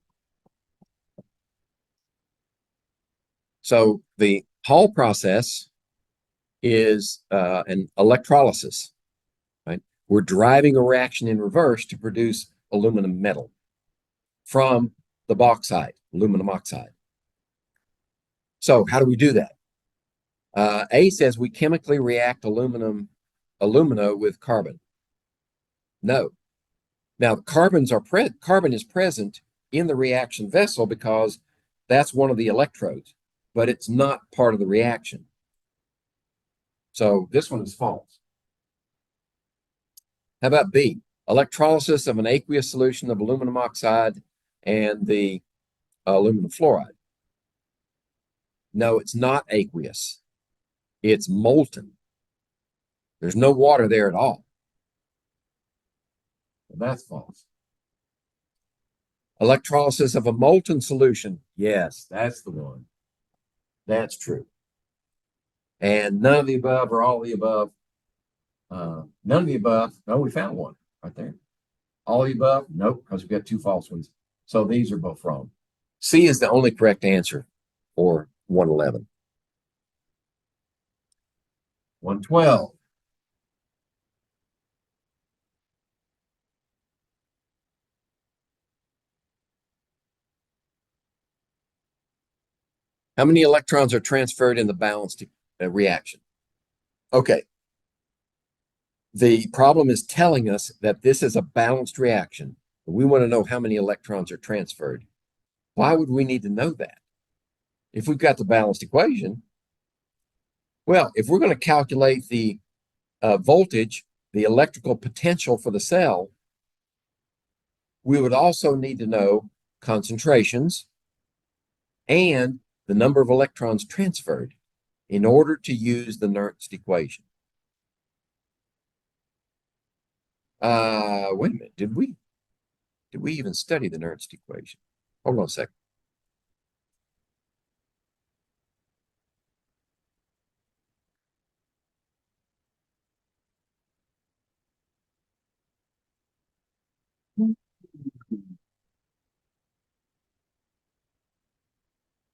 So the Hall process is an electrolysis, right? We're driving a reaction in reverse to produce aluminum metal from the bauxite, aluminum oxide. So how do we do that? A says we chemically react alumina with carbon. No. Now, carbon is present in the reaction vessel because that's one of the electrodes, but it's not part of the reaction. So this one is false. How about B? Electrolysis of an aqueous solution of aluminum oxide and the aluminum fluoride. No, it's not aqueous. It's molten. There's no water there at all. Well, that's false. Electrolysis of a molten solution. Yes, that's the one. That's true. And none of the above or all of the above. None of the above. No, we found one right there. All of the above? Nope, because we got 2 false ones. So these are both wrong. C is the only correct answer for 111. 112. How many electrons are transferred in the balanced reaction? Okay. The problem is telling us that this is a balanced reaction. We want to know how many electrons are transferred. Why would we need to know that? If we've got the balanced equation, well, if we're going to calculate the voltage, the electrical potential for the cell, we would also need to know concentrations and the number of electrons transferred in order to use the Nernst equation. Wait a minute. Did we even study the Nernst equation? Hold on a second.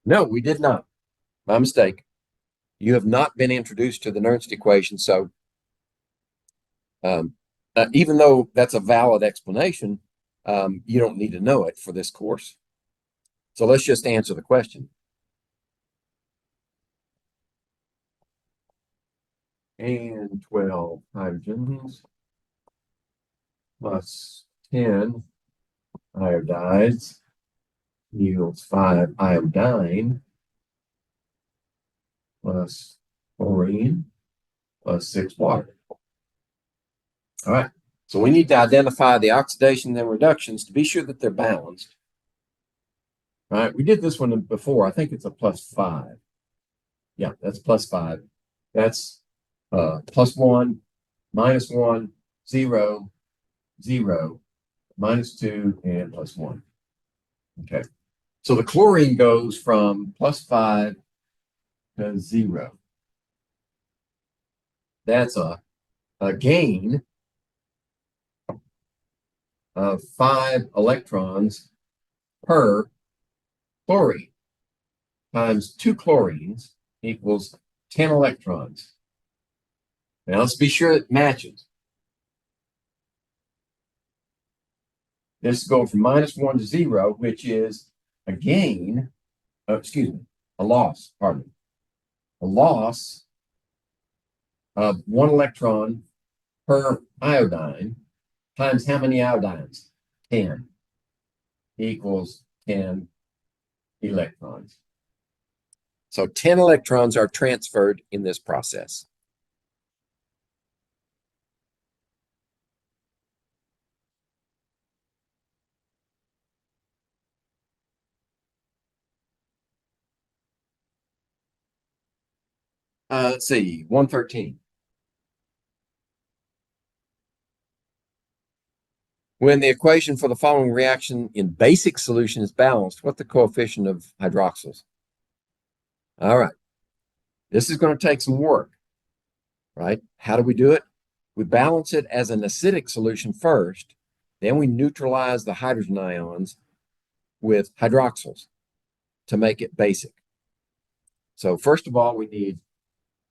No, we did not. My mistake. You have not been introduced to the Nernst equation, so even though that's a valid explanation, you don't need to know it for this course. So let's just answer the question. And 12 hydrogens plus 10 iodides yields 5 iodine plus chlorine plus 6 water. All right. So we need to identify the oxidations and reductions to be sure that they're balanced. All right. We did this one before. I think it's a +5. Yeah, that's +5. That's +1, -1, 0, 0, -2, and +1. Okay. So the chlorine goes from +5 to 0. That's a gain of 5 electrons per chlorine times 2 chlorines equals 10 electrons. Now let's be sure it matches. This is going from -1 to 0, which is a gain, a loss, pardon me. A loss of 1 electron per iodine times how many iodines? 10 equals 10 electrons. So 10 electrons are transferred in this process. Let's see, 113. When the equation for the following reaction in basic solution is balanced, what's the coefficient of hydroxyls? All right. This is going to take some work, right? How do we do it? We balance it as an acidic solution first, then we neutralize the hydrogen ions with hydroxyls to make it basic. So first of all, we need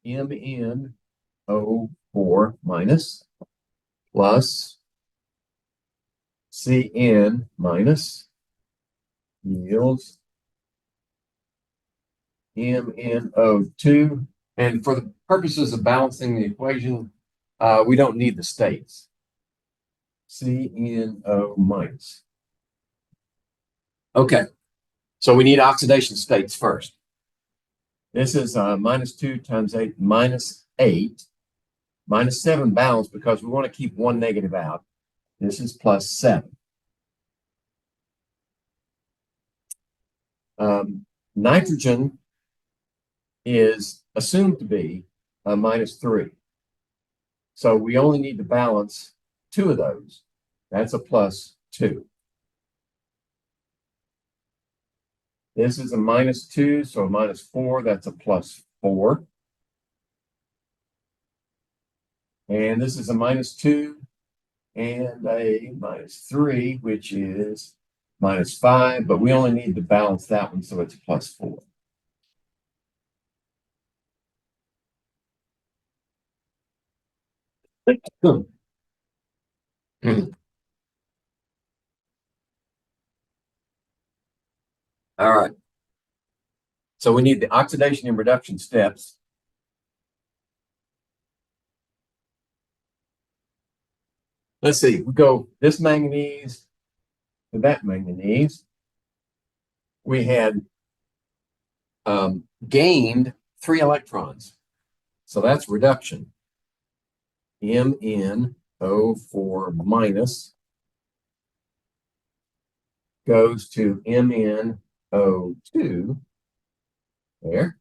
MnO4 minus plus Cn minus yields MnO2. And for the purposes of balancing the equation, we don't need the states. CnO minus. Okay, so we need oxidation states first. This is -2 times 8 minus 8. -7 balance because we want to keep one negative out. This is +7. Nitrogen is assumed to be a -3. So we only need to balance 2 of those. That's a +2. This is a -2, so a -4, that's a +4. And this is a -2 and a -3, which is -5, but we only need to balance that one, so it's a +4. All right. So we need the oxidation and reduction steps. Let's see, we go this manganese to that manganese. We had gained 3 electrons. So that's reduction. MnO4 minus goes to MnO2 there.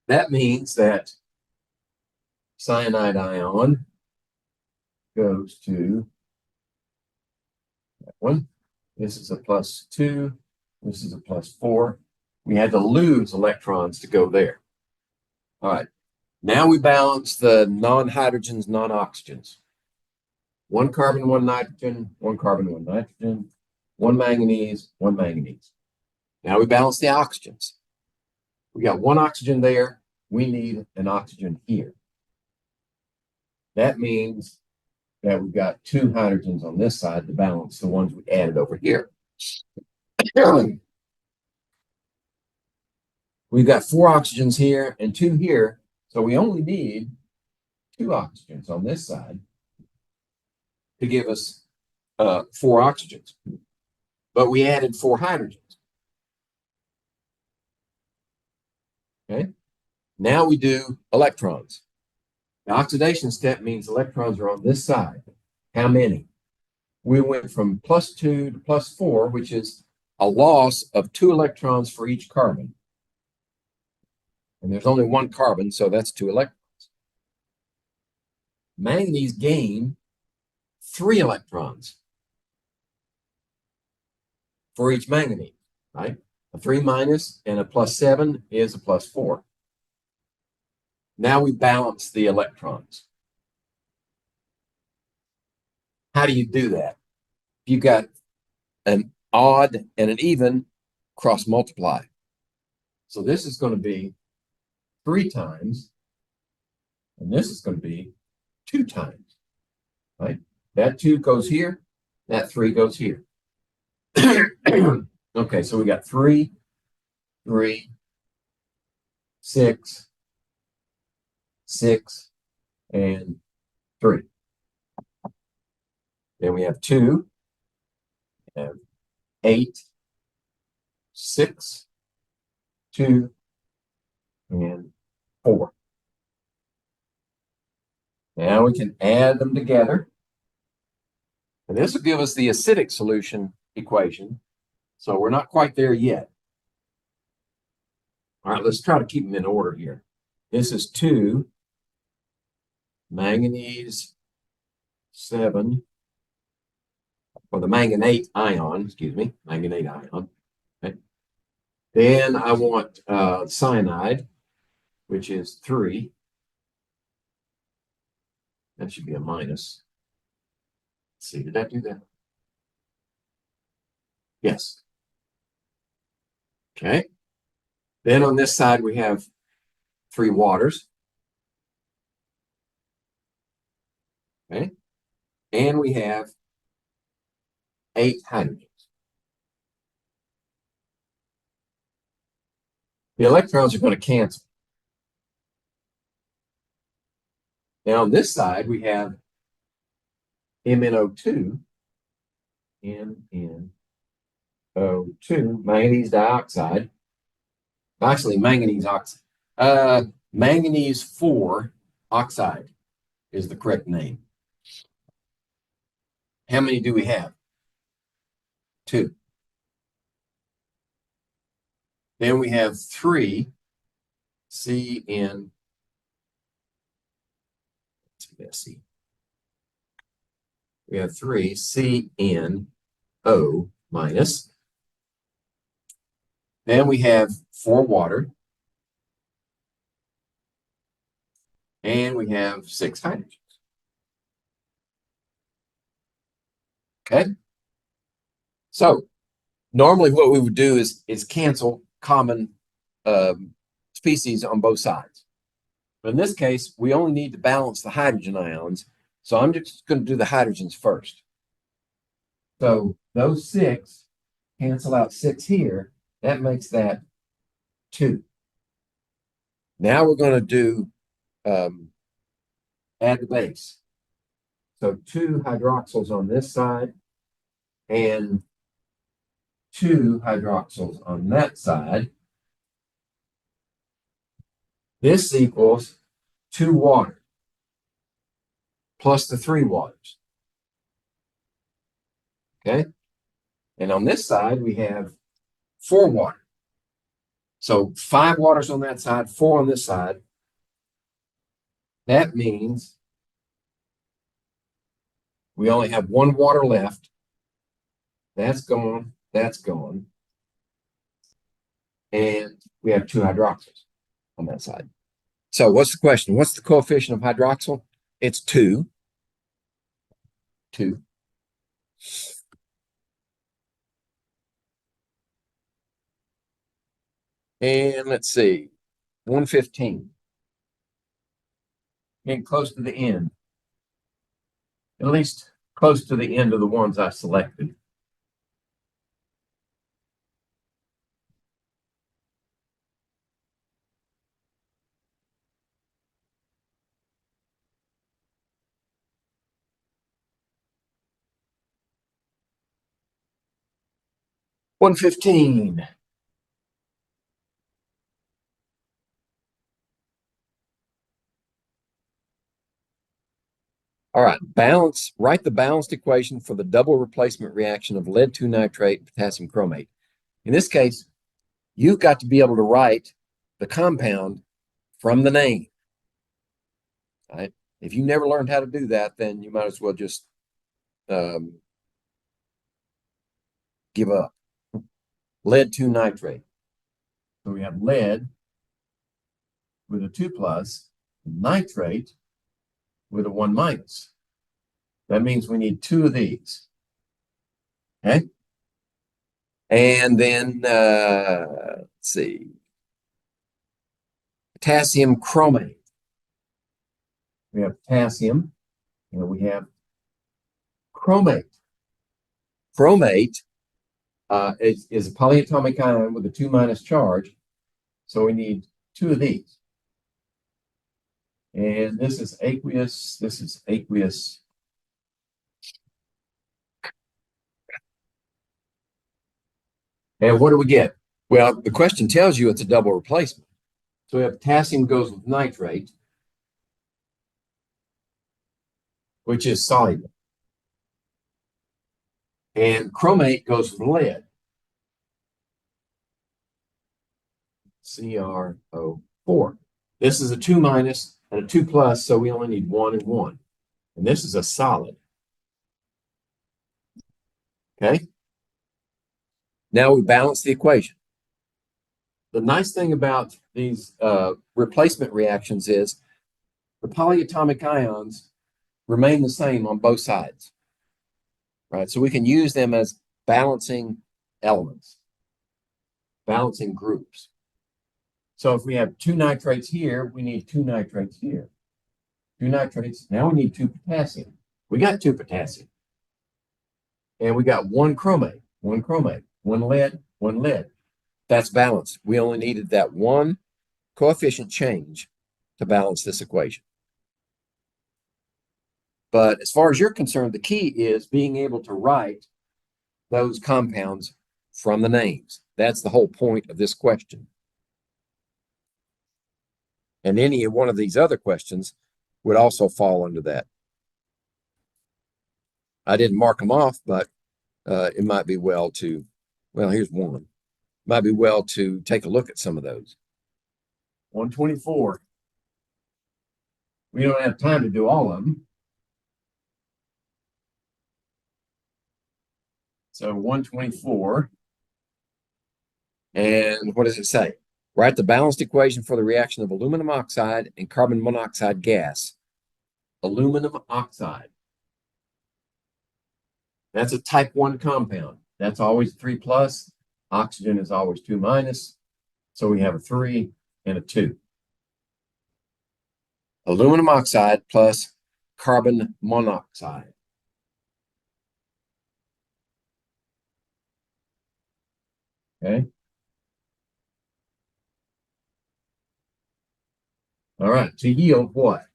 That means that cyanide ion goes to that one. This is a +2. This is a +4. We had to lose electrons to go there. All right. Now we balance the non-hydrogens, non-oxygens. 1 carbon, 1 nitrogen, 1 carbon, 1 nitrogen, 1 manganese, 1 manganese. Now we balance the oxygens. We got 1 oxygen there. We need an oxygen here. That means that we've got 2 hydrogens on this side to balance the ones we added over here. We've got 4 oxygens here and 2 here, so we only need 2 oxygens on this side to give us 4 oxygens. But we added 4 hydrogens. Okay. Now we do electrons. The oxidation step means electrons are on this side. How many? We went from +2 to +4, which is a loss of 2 electrons for each carbon. And there's only 1 carbon, so that's 2 electrons. Manganese gained 3 electrons for each manganese, right? A 3 minus and a +7 is a +4. Now we balance the electrons. How do you do that? If you've got an odd and an even, cross multiply. So this is going to be 3 times, and this is going to be 2 times, right? That 2 goes here, that 3 goes here. Okay, so we got 3, 3, 6, 6, and 3. Then we have 2, and 8, 6, 2, and 4. Now we can add them together. And this will give us the acidic solution equation. So we're not quite there yet. All right, let's try to keep them in order here. This is 2 manganese 7, or the manganate ion, excuse me, manganate ion. Okay. Then I want cyanide, which is 3. That should be a minus. Let's see, did I do that? Yes. Okay. Then on this side, we have 3 waters. Okay. And we have 8 hydrogens. The electrons are going to cancel. Now on this side, we have MnO2, MnO2, manganese dioxide. Actually, manganese oxide. Manganese 4 oxide is the correct name. How many do we have? 2. Then we have 3 CN. Messy. We have 3 CNO minus. Then we have 4 water. And we have 6 hydrogens. Okay. So normally what we would do is cancel common species on both sides. But in this case, we only need to balance the hydrogen ions. So I'm just going to do the hydrogens first. So those 6 cancel out 6 here. That makes that 2. Now we're going to do add the base. So 2 hydroxyls on this side and 2 hydroxyls on that side. This equals 2 water plus the 3 waters. Okay. And on this side, we have 4 water. So 5 waters on that side, 4 on this side. That means we only have 1 water left. That's gone. That's gone. And we have 2 hydroxyls on that side. So what's the question? What's the coefficient of hydroxyl? It's 2. 2. And let's see, 115. Getting close to the end. At least close to the end of the ones I selected. $115. All right, balance, write the balanced equation for the double replacement reaction of lead-2 nitrate and potassium chromate. In this case, you've got to be able to write the compound from the name. Right? If you never learned how to do that, then you might as well just give up. lead 2 nitrate. So we have lead with a 2 plus, nitrate with a 1 minus. That means we need 2 of these. Okay. And then, let's see, potassium chromate. We have potassium, and we have chromate. Chromate is a polyatomic ion with a 2 minus charge, so we need 2 of these. And this is aqueous, this is aqueous. And what do we get? Well, the question tells you it's a double replacement. So we have potassium goes with nitrate, which is soluble. And chromate goes with lead, CrO4. This is a 2 minus and a 2 plus, so we only need 1 and 1. And this is a solid. Okay? Now we balance the equation. The nice thing about these replacement reactions is the polyatomic ions remain the same on both sides. Right? So we can use them as balancing elements, balancing groups. So if we have 2 nitrates here, we need 2 nitrates here. 2 nitrates, now we need 2 potassium. We got 2 potassium. And we got 1 chromate, 1 chromate, 1 lead, 1 lead. That's balanced. We only needed that 1 coefficient change to balance this equation. But as far as you're concerned, the key is being able to write those compounds from the names. That's the whole point of this question. And any one of these other questions would also fall under that. I didn't mark them off, but it might be well to, well, here's one. Might be well to take a look at some of those. 124. We don't have time to do all of them. So 124. And what does it say? Write the balanced equation for the reaction of aluminum oxide and carbon monoxide gas. Aluminum oxide. That's a type 1 compound. That's always 3 plus. Oxygen is always 2 minus. So we have a 3 and a 2. Aluminum oxide plus carbon monoxide. Okay. All right, to yield what?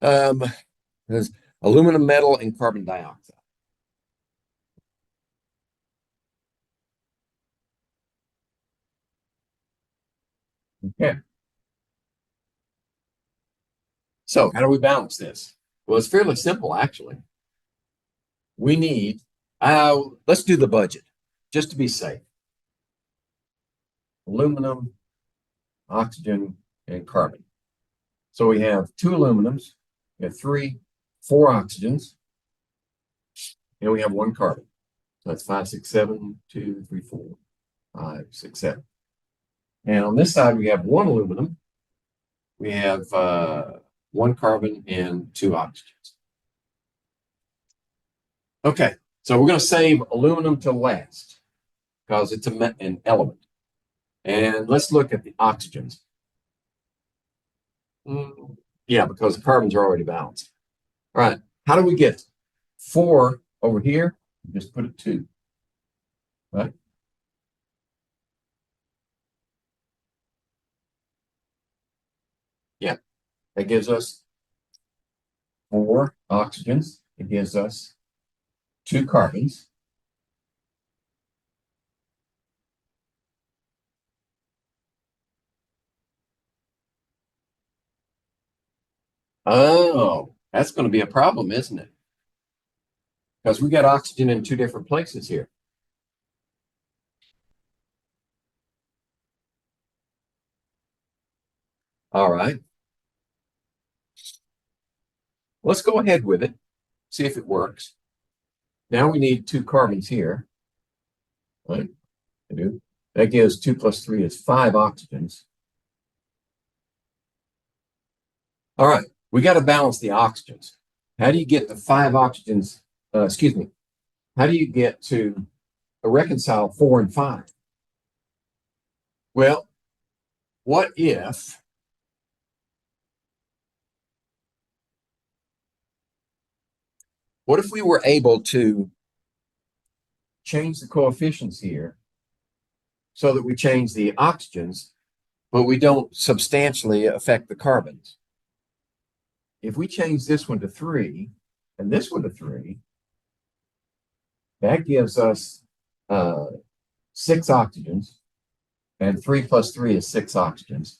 There's aluminum metal and carbon dioxide. Okay. So how do we balance this? Well, it's fairly simple, actually. We need, let's do the budget, just to be safe. Aluminum, oxygen, and carbon. So we have 2 aluminums, we have 4 oxygens, and we have 1 carbon. So that's 5, 6, 7, 2, 3, 4, 5, 6, 7. And on this side, we have 1 aluminum, we have 1 carbon and 2 oxygens. Okay, so we're going to save aluminum to last because it's an element. And let's look at the oxygens. Yeah, because the carbons are already balanced. All right, how do we get 4 over here? Just put a 2, right? Yeah, that gives us 4 oxygens. It gives us 2 carbons. Oh, that's going to be a problem, isn't it? Because we got oxygen in 2 different places here. All right. Let's go ahead with it, see if it works. Now we need 2 carbons here. right? I do. That gives 2 plus 3 is 5 oxygens. All right, we got to balance the oxygens. How do you get the 5 oxygens? Excuse me. How do you get to reconcile 4 and 5? Well, what if we were able to change the coefficients here so that we change the oxygens, but we don't substantially affect the carbons? If we change this one to 3 and this one to 3, that gives us 6 oxygens, and 3 plus 3 is 6 oxygens.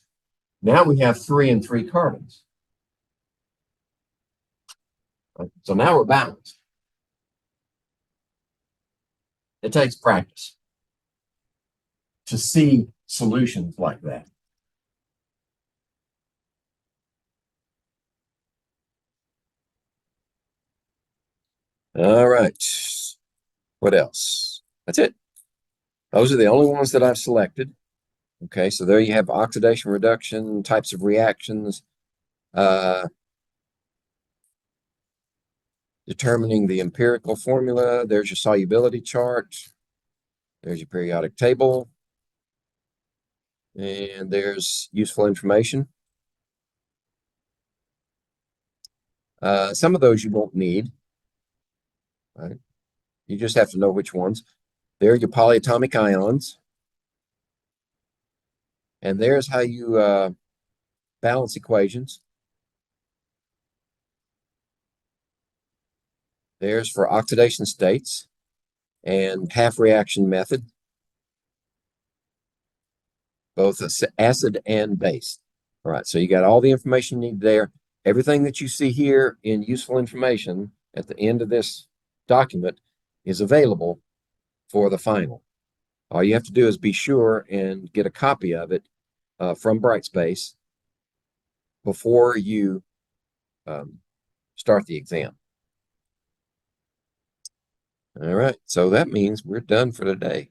Now we have 3 and 3 carbons. Right? So now we're balanced. It takes practice to see solutions like that. All right. What else? That's it. Those are the only ones that I've selected. Okay, so there you have oxidation reduction, types of reactions, determining the empirical formula. There's your solubility chart. There's your periodic table. And there's useful information. Some of those you won't need. Right? You just have to know which ones. There are your polyatomic ions. And there's how you balance equations. There's for oxidation states and half reaction method, both acid and base. All right, so you got all the information you need there. Everything that you see here in useful information at the end of this document is available for the final. All you have to do is be sure and get a copy of it from Brightspace before you start the exam. All right, so that means we're done for today.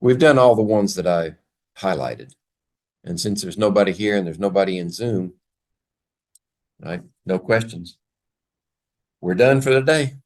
We've done all the ones that I highlighted. And since there's nobody here and there's nobody in Zoom, no questions. We're done for the day.